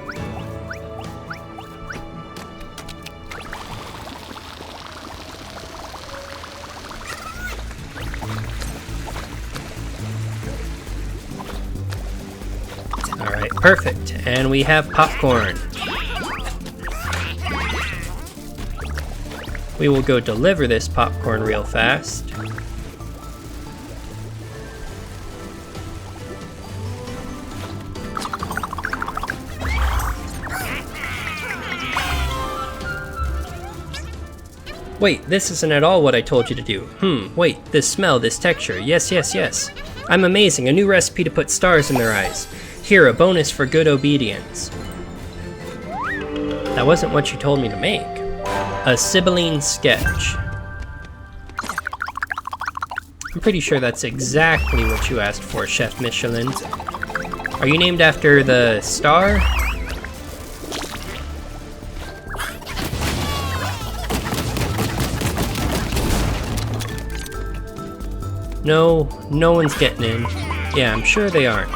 Alright, perfect. And we have popcorn. We will go deliver this popcorn real fast. Wait, this isn't at all what I told you to do. Wait, this smell, this texture. Yes, yes, yes. I'm amazing, a new recipe to put stars in their eyes. Here, a bonus for good obedience. That wasn't what you told me to make. A Sibylline sketch. I'm pretty sure that's exactly what you asked for, Chef Michelin. Are you named after the star? No, no one's getting in. Yeah, I'm sure they aren't.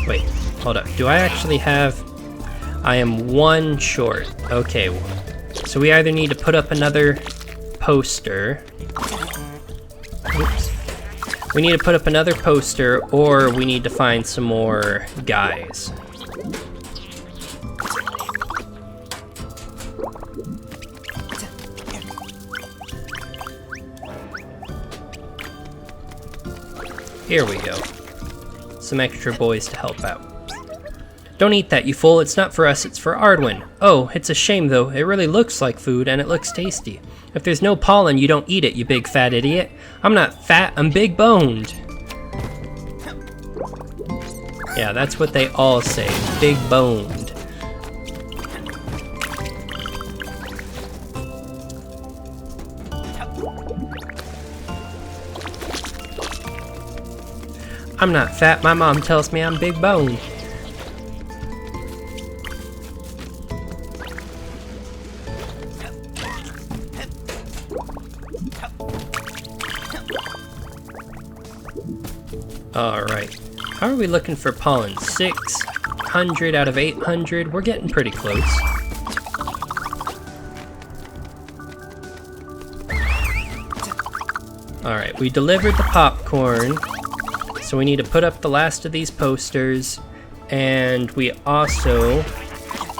Wait, hold up. Do I actually have... I am one short. Okay, so we either need to put up another poster. Oops. We need to put up another poster, or we need to find some more guys. Here we go. Some extra boys to help out. Don't eat that, you fool. It's not for us, it's for Ardwin. Oh, it's a shame though. It really looks like food and it looks tasty. If there's no pollen, you don't eat it, you big fat idiot. I'm not fat, I'm big boned. Yeah, that's what they all say. Big boned. I'm not fat, my mom tells me I'm big boned. Alright. How are we looking for pollen? 600 out of 800? We're getting pretty close. Alright, we delivered the popcorn. So we need to put up the last of these posters. And we also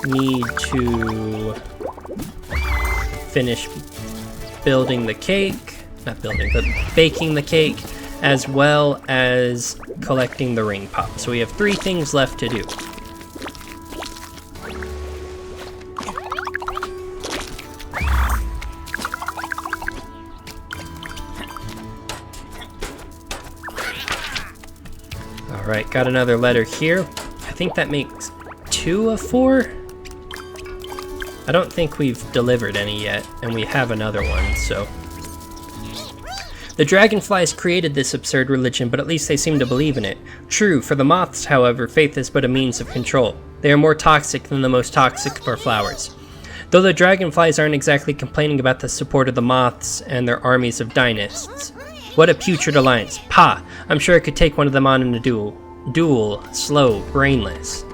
need to finish building the cake. Not building, but baking the cake. As well as collecting the ring pop. So we have 3 things left to do. Alright, got another letter here. I think that makes 2 of 4. I don't think we've delivered any yet, and we have another one, so... The dragonflies created this absurd religion, but at least they seem to believe in it. True, for the moths, however, faith is but a means of control. They are more toxic than the most toxic of our flowers. Though the dragonflies aren't exactly complaining about the support of the moths and their armies of dynasts. What a putrid alliance. Pah! I'm sure I could take one of them on in a duel. Duel, slow, brainless.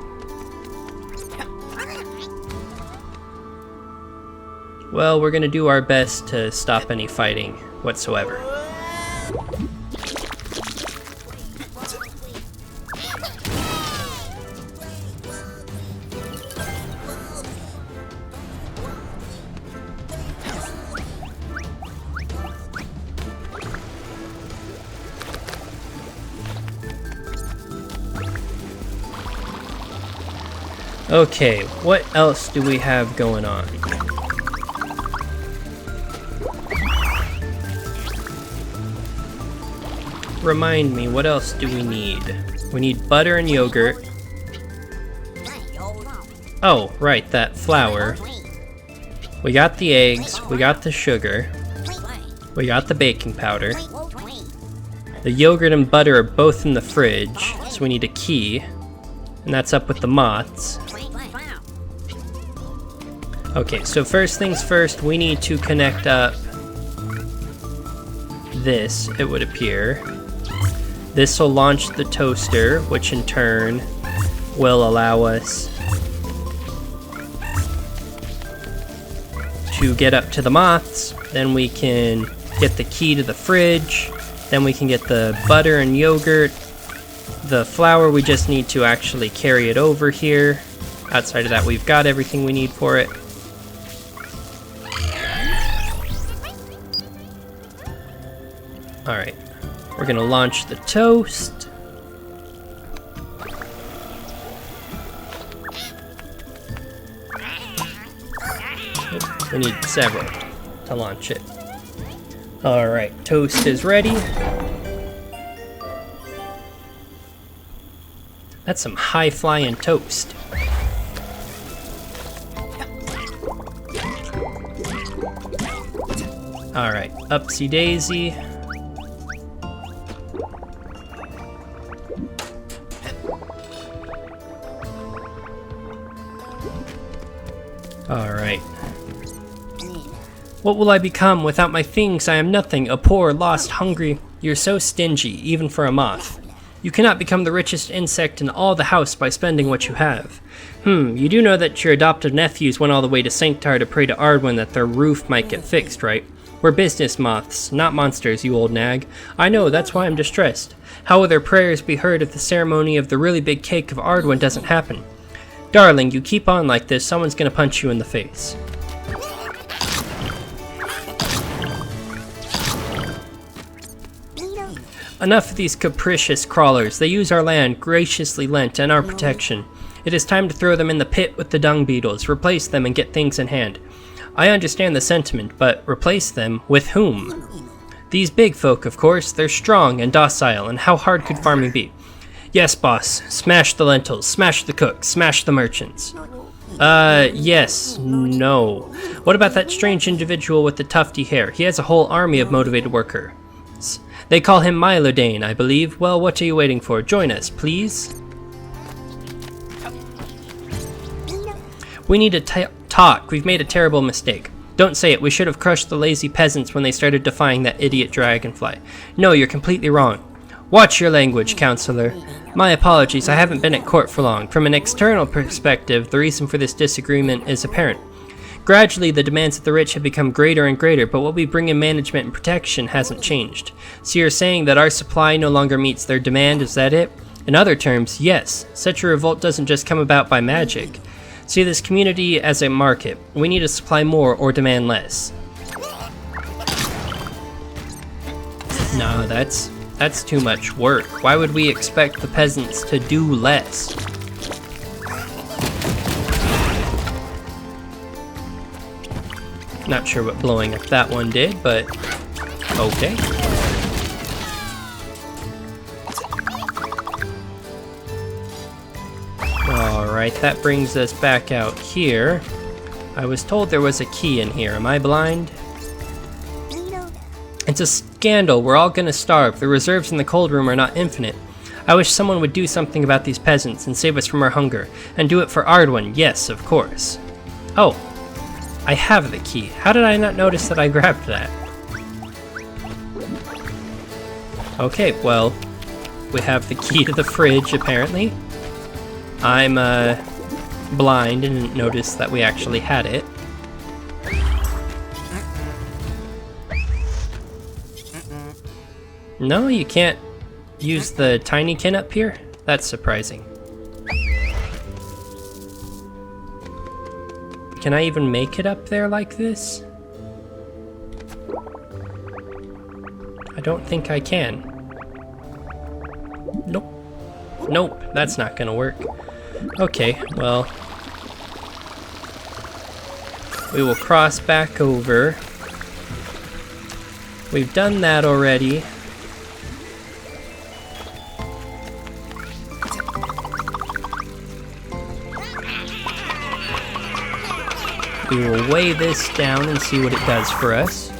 Well, we're gonna do our best to stop any fighting whatsoever. Okay, what else do we have going on? Remind me, what else do we need? We need butter and yogurt. Oh, right, that flour. We got the eggs, we got the sugar, we got the baking powder. The yogurt and butter are both in the fridge, so we need a key. And that's up with the moths. Okay, so first things first, we need to connect up this, it would appear. This will launch the toaster, which in turn will allow us to get up to the moths. Then we can get the key to the fridge. Then we can get the butter and yogurt. The flour, we just need to actually carry it over here. Outside of that, we've got everything we need for it. Alright, we're gonna launch the toast. We need several to launch it. Alright, toast is ready. That's some high-flying toast. Alright, upsy daisy. Alright. What will I become? Without my things, I am nothing. A poor, lost, hungry. You're so stingy, even for a moth. You cannot become the richest insect in all the house by spending what you have. You do know that your adopted nephews went all the way to Sanctar to pray to Ardwin that their roof might get fixed, right? We're business moths, not monsters, you old nag. I know, that's why I'm distressed. How will their prayers be heard if the ceremony of the really big cake of Ardwin doesn't happen? Darling, you keep on like this, someone's gonna punch you in the face. Enough of these capricious crawlers. They use our land, graciously lent, and our protection. It is time to throw them in the pit with the dung beetles, replace them and get things in hand. I understand the sentiment, but replace them with whom? These big folk, of course. They're strong and docile, and how hard could farming be? Yes, boss. Smash the lentils, smash the cooks, smash the merchants. Yes, no. What about that strange individual with the tufty hair? He has a whole army of motivated workers. They call him Milo, I believe. Well, what are you waiting for? Join us, please. We need to talk. We've made a terrible mistake. Don't say it. We should have crushed the lazy peasants when they started defying that idiot dragonfly. No, you're completely wrong. Watch your language, counselor. My apologies, I haven't been at court for long. From an external perspective, the reason for this disagreement is apparent. Gradually, the demands of the rich have become greater and greater, but what we bring in management and protection hasn't changed. So you're saying that our supply no longer meets their demand, is that it? In other terms, yes. Such a revolt doesn't just come about by magic. See this community as a market. We need to supply more or demand less. No, that's too much work. Why would we expect the peasants to do less? Not sure what blowing up that one did, but okay. Alright, that brings us back out here. I was told there was a key in here. Am I blind? It's a scandal. We're all gonna starve. The reserves in the cold room are not infinite. I wish someone would do something about these peasants and save us from our hunger. And do it for Ardwin. Yes, of course. Oh. I have the key. How did I not notice that I grabbed that? Okay, well, we have the key to the fridge, apparently. I'm, blind and didn't notice that we actually had it. No, you can't use the Tinykin up here? That's surprising. Can I even make it up there like this? I don't think I can. Nope. Nope, that's not gonna work. Okay, well, we will cross back over. We've done that already. We will weigh this down and see what it does for us.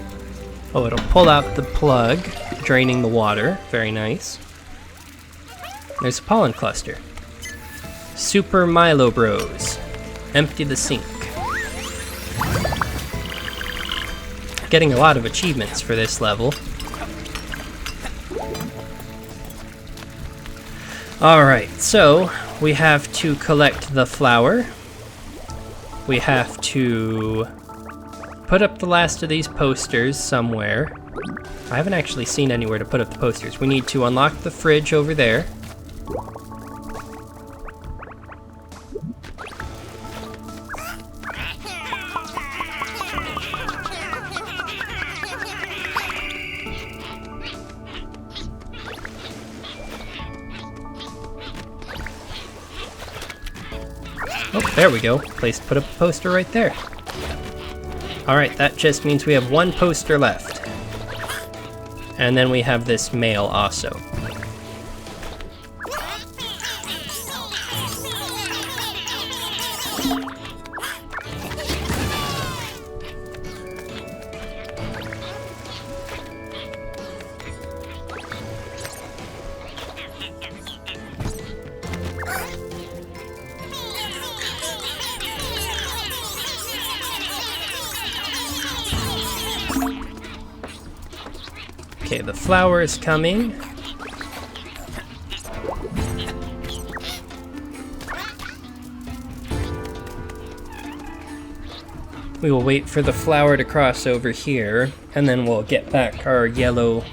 Oh, it'll pull out the plug, draining the water. Very nice. There's a pollen cluster. Super Milo Bros. Empty the sink. Getting a lot of achievements for this level. Alright, so we have to collect the flour. We have to put up the last of these posters somewhere. I haven't actually seen anywhere to put up the posters. We need to unlock the fridge over there. Oh, there we go. Place to put up a poster right there. Alright, that just means we have one poster left. And then we have this mail also. Okay, the flour is coming. We will wait for the flour to cross over here, and then we'll get back our yellow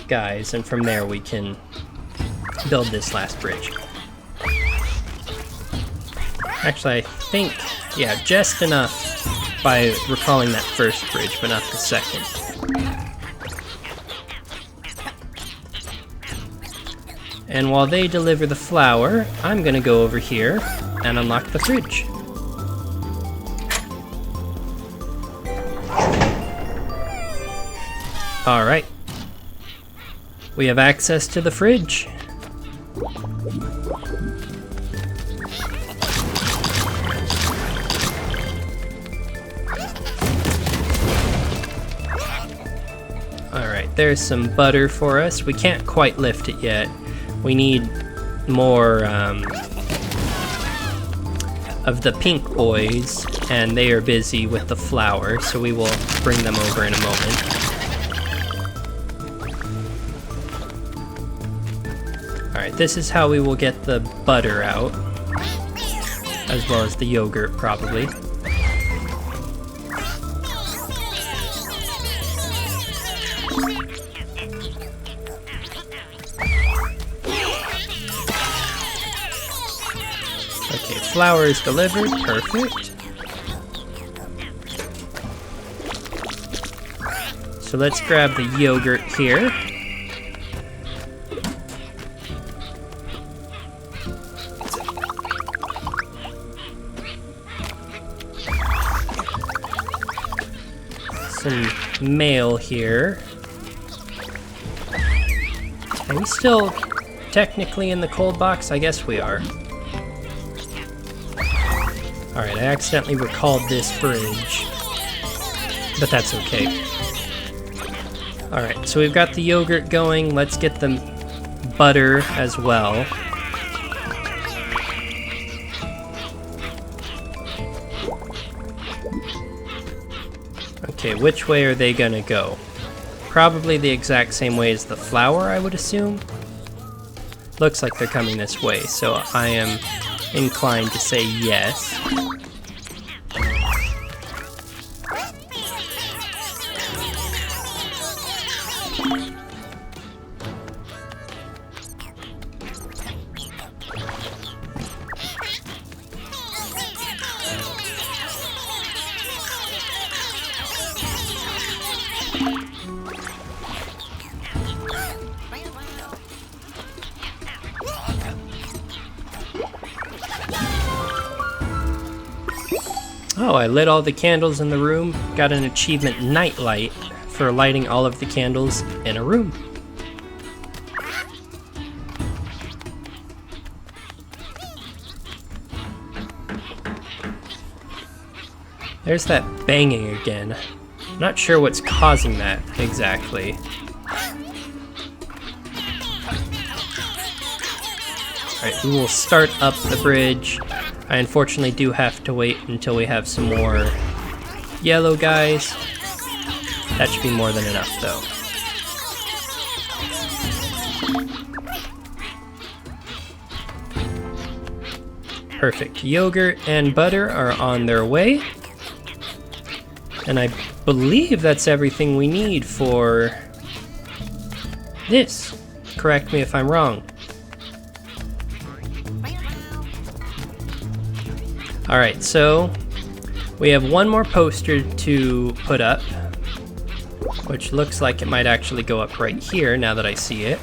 guys, and from there we can build this last bridge. Actually, I think, yeah, just enough by recalling that first bridge, but not the second. And while they deliver the flour, I'm gonna go over here and unlock the fridge. Alright. We have access to the fridge. Alright, there's some butter for us. We can't quite lift it yet. We need more of the pink boys, and they are busy with the flour, so we will bring them over in a moment. Alright, this is how we will get the butter out, as well as the yogurt, probably. Okay, flour is delivered, perfect. So let's grab the yogurt here. Some mail here. Are we still technically in the cold box? I guess we are. Alright, I accidentally recalled this bridge, but that's okay. Alright, so we've got the yogurt going. Let's get the butter as well. Okay, which way are they gonna go? Probably the exact same way as the flour, I would assume. Looks like they're coming this way, so I am inclined to say yes. Oh, I lit all the candles in the room. Got an achievement Nightlight for lighting all of the candles in a room. There's that banging again. Not sure what's causing that exactly. Alright, we will start up the bridge. I unfortunately do have to wait until we have some more yellow guys. That should be more than enough, though. Perfect. Yogurt and butter are on their way. And I believe that's everything we need for this. Correct me if I'm wrong. Alright, so we have one more poster to put up, which looks like it might actually go up right here now that I see it.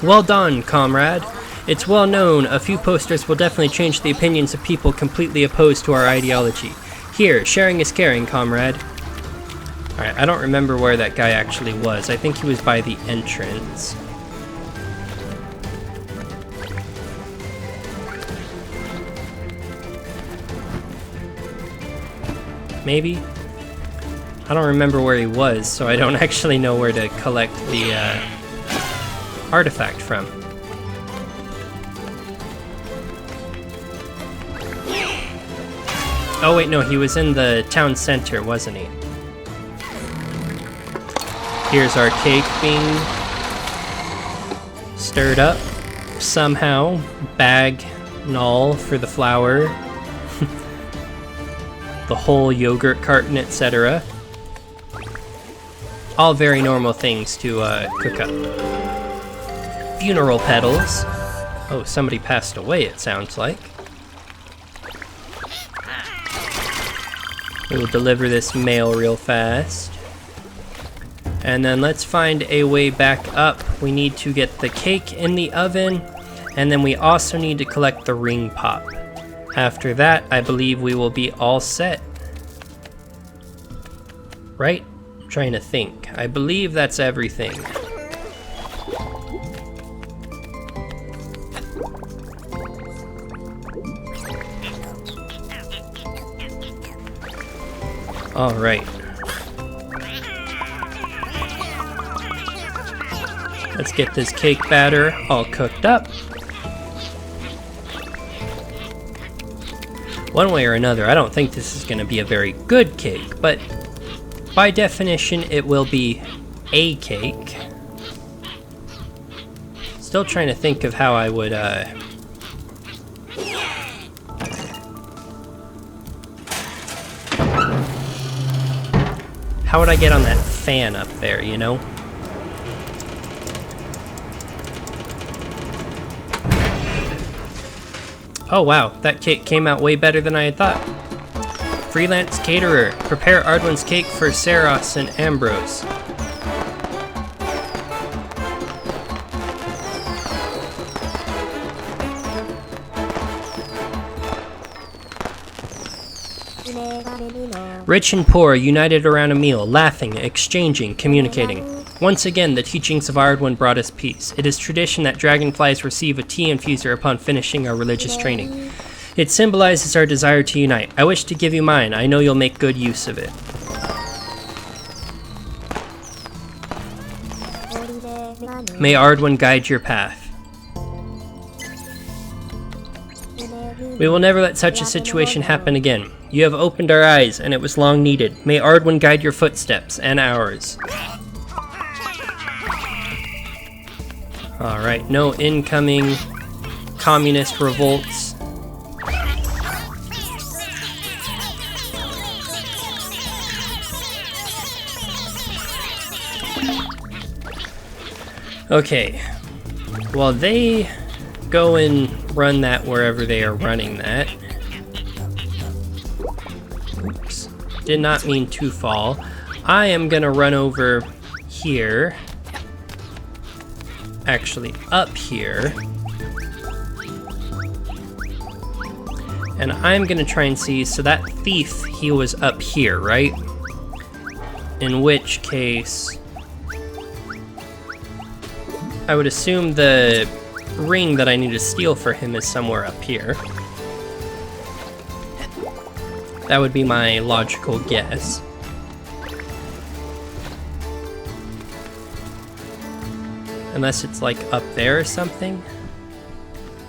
Well done, comrade. It's well known a few posters will definitely change the opinions of people completely opposed to our ideology. Here, sharing is caring, comrade. Alright, I don't remember where that guy actually was. I think he was by the entrance. Maybe? I don't remember where he was, so I don't actually know where to collect the artifact from. Oh wait, no, he was in the town center, wasn't he? Here's our cake being stirred up somehow. Bag null for the flour. The whole yogurt carton, etc. All very normal things to cook up. Funeral petals. Oh, somebody passed away, it sounds like. We will deliver this mail real fast. And then let's find a way back up. We need to get the cake in the oven, and then we also need to collect the ring pop. After that, I believe we will be all set. Right? I'm trying to think. I believe that's everything. All right. Let's get this cake batter all cooked up. One way or another, I don't think this is going to be a very good cake, but by definition, it will be a cake. Still trying to think of how I would, how would I get on that fan up there, you know? Oh wow, that cake came out way better than I had thought. Freelance caterer, prepare Ardwin's cake for Saros and Ambrose. Rich and poor united around a meal, laughing, exchanging, communicating. Once again, the teachings of Ardwin brought us peace. It is tradition that dragonflies receive a tea infuser upon finishing our religious training. It symbolizes our desire to unite. I wish to give you mine. I know you'll make good use of it. May Ardwin guide your path. We will never let such a situation happen again. You have opened our eyes, and it was long needed. May Ardwin guide your footsteps, and ours. Alright, no incoming communist revolts. Okay, while they go and run that wherever they are running that. Oops, did not mean to fall. I am gonna run over here. Actually, up here. And I'm gonna try and see, so that thief, he was up here, right? In which case, I would assume the ring that I need to steal for him is somewhere up here. That would be my logical guess. Unless it's like up there or something.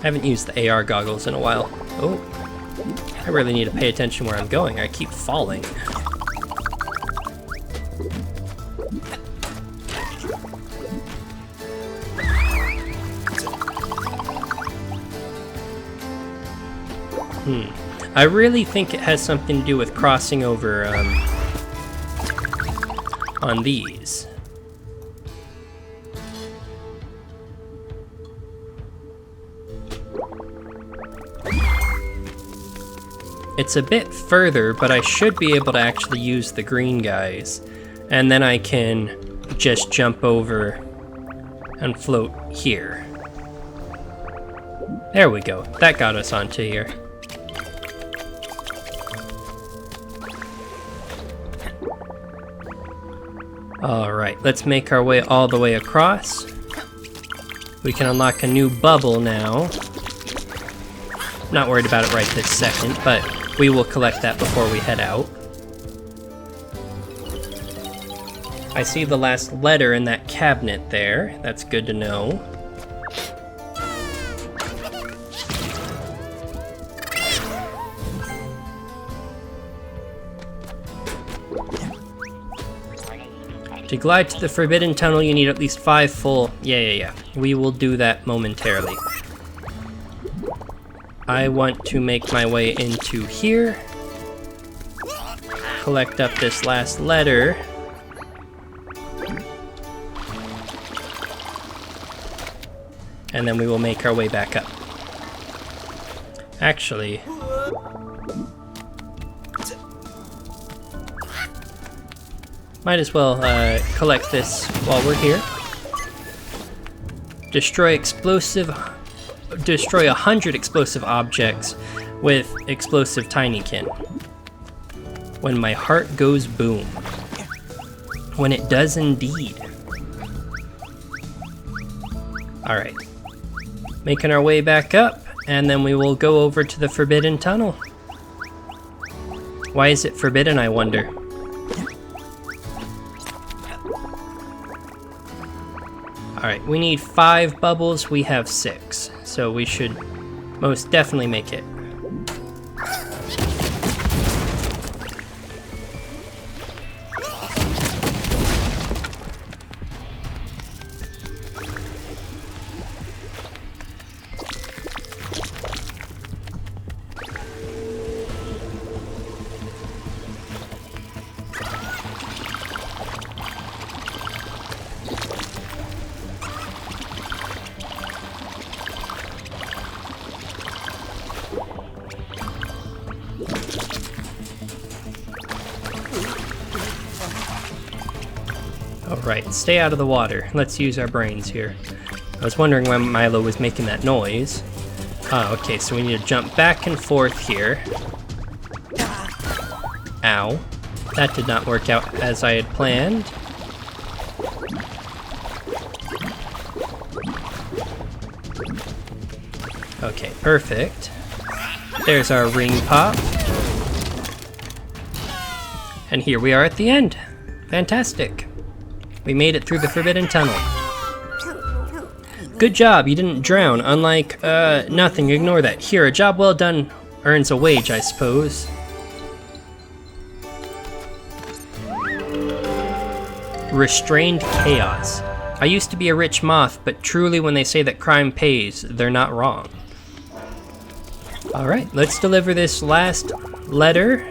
I haven't used the AR goggles in a while. Oh, I really need to pay attention where I'm going. I keep falling. I really think it has something to do with crossing over on these. It's a bit further, but I should be able to actually use the green guys. And then I can just jump over and float here. There we go. That got us onto here. Alright, let's make our way all the way across. We can unlock a new bubble now. Not worried about it right this second, but we will collect that before we head out. I see the last letter in that cabinet there. That's good to know. To glide to the Forbidden Tunnel, you need at least 5 full... Yeah. We will do that momentarily. I want to make my way into here. Collect up this last letter. And then we will make our way back up. Actually... might as well collect this while we're here. Destroy 100 explosive objects with explosive Tinykin. When my heart goes boom. When it does indeed. Alright. Making our way back up, and then we will go over to the Forbidden Tunnel. Why is it forbidden, I wonder? Alright, we need 5 bubbles, we have 6, so we should most definitely make it. Right, stay out of the water. Let's use our brains here. I was wondering why Milo was making that noise. Oh, okay, so we need to jump back and forth here. Ow. That did not work out as I had planned. Okay, perfect. There's our ring pop. And here we are at the end. Fantastic. We made it through the Forbidden Tunnel. Good job, you didn't drown, unlike, nothing, ignore that. Here, a job well done earns a wage, I suppose. Restrained chaos. I used to be a rich moth, but truly when they say that crime pays, they're not wrong. Alright, let's deliver this last letter.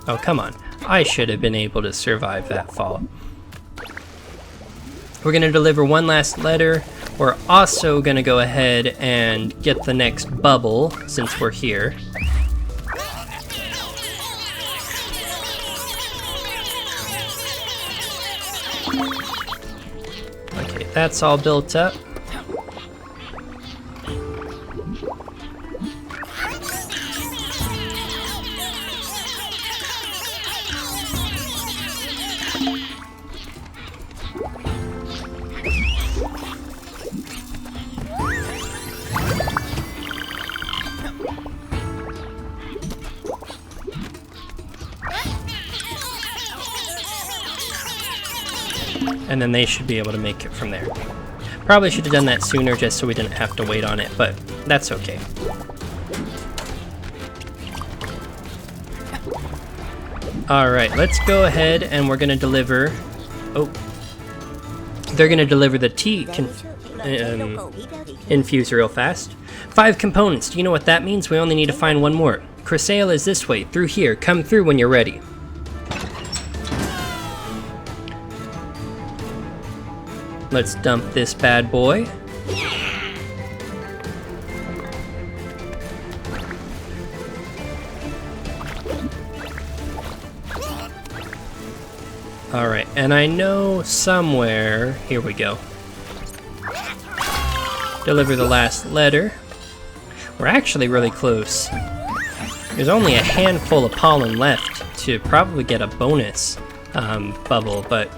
Oh, come on. I should have been able to survive that fall. We're gonna deliver one last letter. We're also gonna go ahead and get the next bubble, since we're here. Okay, that's all built up. And then they should be able to make it from there. Probably should have done that sooner just so we didn't have to wait on it, but that's okay. Alright, let's go ahead and we're gonna deliver... Oh. They're gonna deliver the tea infuse real fast. 5 components, do you know what that means? We only need to find one more. Crusale is this way, through here. Come through when you're ready. Let's dump this bad boy. Alright, and I know somewhere... Here we go. Deliver the last letter. We're actually really close. There's only a handful of pollen left to probably get a bonus bubble, but...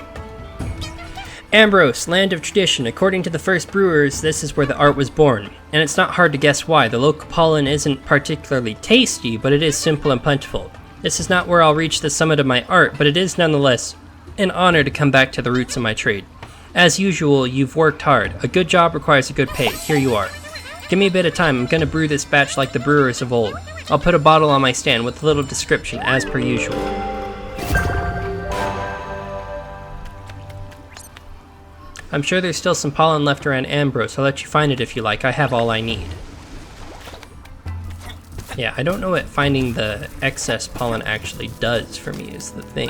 Ambrose, land of tradition. According to the first brewers, this is where the art was born. And it's not hard to guess why. The local pollen isn't particularly tasty, but it is simple and plentiful. This is not where I'll reach the summit of my art, but it is nonetheless an honor to come back to the roots of my trade. As usual, you've worked hard. A good job requires a good pay. Here you are. Give me a bit of time. I'm gonna brew this batch like the brewers of old. I'll put a bottle on my stand with a little description, as per usual. I'm sure there's still some pollen left around Ambrose. I'll let you find it if you like. I have all I need. Yeah, I don't know what finding the excess pollen actually does for me is the thing.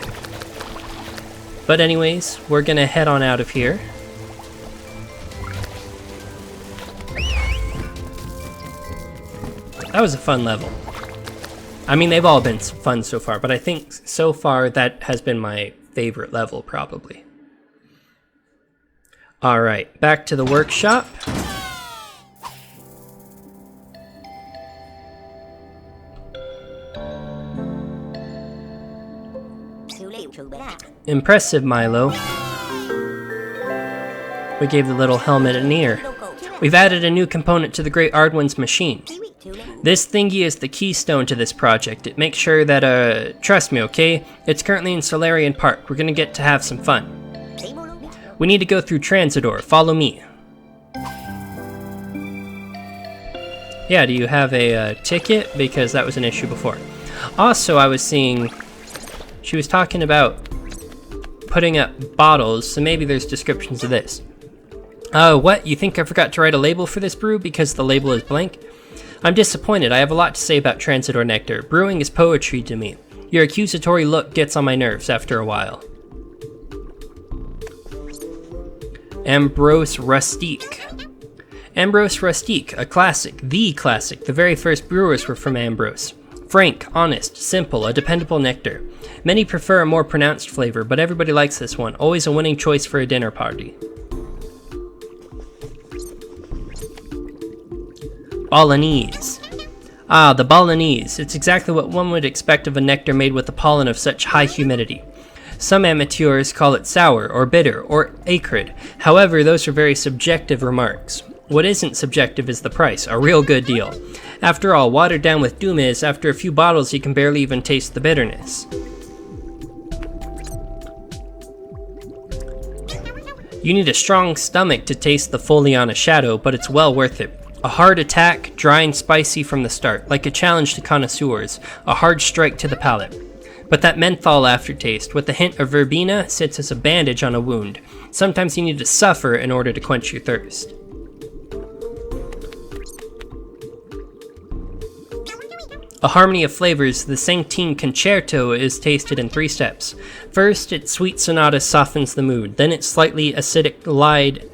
But anyways, we're gonna head on out of here. That was a fun level. I mean, they've all been fun so far, but I think so far that has been my favorite level, probably. Alright, back to the workshop. Impressive, Milo. We gave the little helmet an ear. We've added a new component to the Great Ardwin's machine. This thingy is the keystone to this project. It makes sure that, trust me, okay? It's currently in Solarian Park. We're gonna get to have some fun. We need to go through Transidor. Follow me. Yeah, do you have a ticket? Because that was an issue before. Also, I was seeing... She was talking about putting up bottles, so maybe there's descriptions of this. What? You think I forgot to write a label for this brew because the label is blank? I'm disappointed. I have a lot to say about Transidor Nectar. Brewing is poetry to me. Your accusatory look gets on my nerves after a while. Ambrose Rustique. Ambrose Rustique, a classic, the classic. The very first brewers were from Ambrose. Frank, honest, simple, a dependable nectar. Many prefer a more pronounced flavor, but everybody likes this one. Always a winning choice for a dinner party. Balinese. Ah, the Balinese. It's exactly what one would expect of a nectar made with the pollen of such high humidity. Some amateurs call it sour, or bitter, or acrid. However, those are very subjective remarks. What isn't subjective is the price, a real good deal. After all, watered down with Dumiz, after a few bottles you can barely even taste the bitterness. You need a strong stomach to taste the Foliana Shadow, but it's well worth it. A hard attack, dry and spicy from the start, like a challenge to connoisseurs, a hard strike to the palate. But that menthol aftertaste, with a hint of verbena, sits as a bandage on a wound. Sometimes you need to suffer in order to quench your thirst. A harmony of flavors, the Tinykin Concerto is tasted in 3 steps. First, its sweet sonata softens the mood, then its slightly acidic lied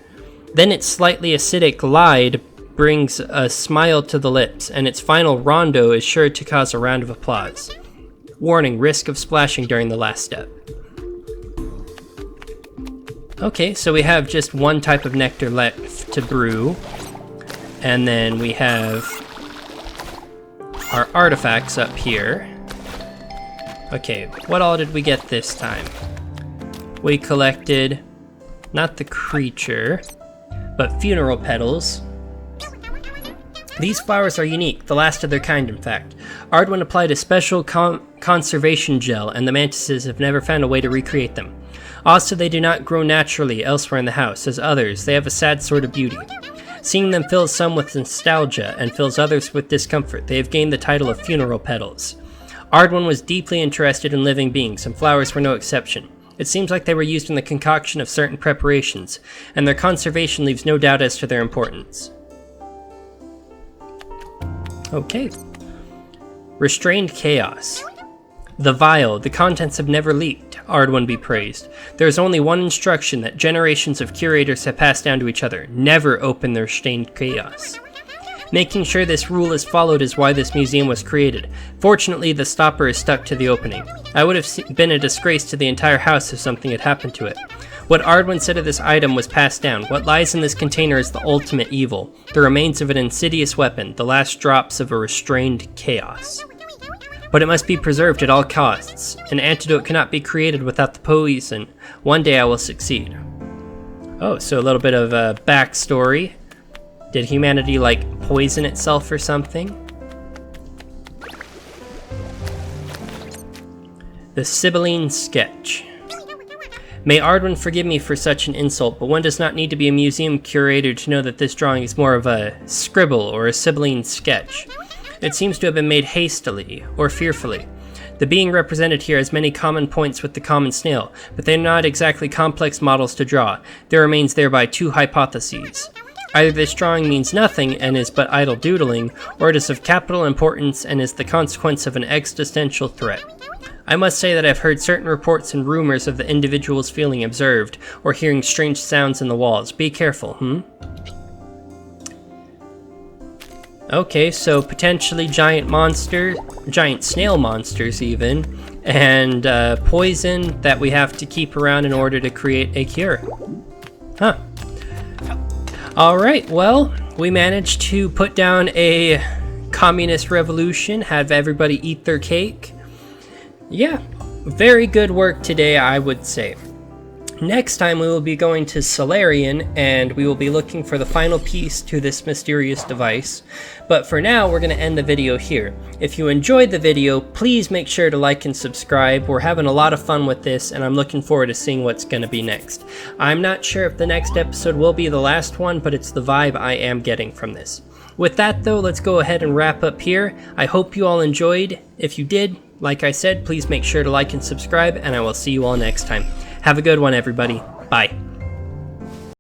brings a smile to the lips, and its final rondo is sure to cause a round of applause. Warning, risk of splashing during the last step. Okay, so we have just one type of nectar left to brew, and then we have our artifacts up here. Okay, what all did we get this time? We collected, not the creature, but funeral petals. These flowers are unique, the last of their kind in fact. Ardwin applied a special conservation gel, and the mantises have never found a way to recreate them. Also, they do not grow naturally elsewhere in the house, as others. They have a sad sort of beauty. Seeing them fills some with nostalgia, and fills others with discomfort. They have gained the title of funeral petals. Ardwin was deeply interested in living beings, and flowers were no exception. It seems like they were used in the concoction of certain preparations, and their conservation leaves no doubt as to their importance. Okay. Restrained chaos. The vial, the contents have never leaked, Ardwin be praised. There is only one instruction that generations of curators have passed down to each other: never open the restrained chaos. Making sure this rule is followed is why this museum was created. Fortunately, the stopper is stuck to the opening. I would have been a disgrace to the entire house if something had happened to it. What Ardwin said of this item was passed down. What lies in this container is the ultimate evil, the remains of an insidious weapon, the last drops of a restrained chaos. But it must be preserved at all costs. An antidote cannot be created without the poison. One day I will succeed. Oh, so a little bit of a backstory. Did humanity, like, poison itself or something? The Sibylline Sketch. May Ardwin forgive me for such an insult, but one does not need to be a museum curator to know that this drawing is more of a scribble or a Sibylline sketch. It seems to have been made hastily, or fearfully. The being represented here has many common points with the common snail, but they are not exactly complex models to draw. There remains thereby 2 hypotheses. Either this drawing means nothing and is but idle doodling, or it is of capital importance and is the consequence of an existential threat. I must say that I've heard certain reports and rumors of the individuals feeling observed, or hearing strange sounds in the walls. Be careful, Okay, so potentially giant snail monsters even, and poison that we have to keep around in order to create a cure. Huh. Alright, well, we managed to put down a communist revolution, have everybody eat their cake. Yeah, very good work today, I would say. Next time we will be going to Solarian, and we will be looking for the final piece to this mysterious device. But for now, we're going to end the video here. If you enjoyed the video, please make sure to like and subscribe. We're having a lot of fun with this, and I'm looking forward to seeing what's going to be next. I'm not sure if the next episode will be the last one, but it's the vibe I am getting from this. With that though, let's go ahead and wrap up here. I hope you all enjoyed. If you did, like I said, please make sure to like and subscribe, and I will see you all next time. Have a good one, everybody. Bye.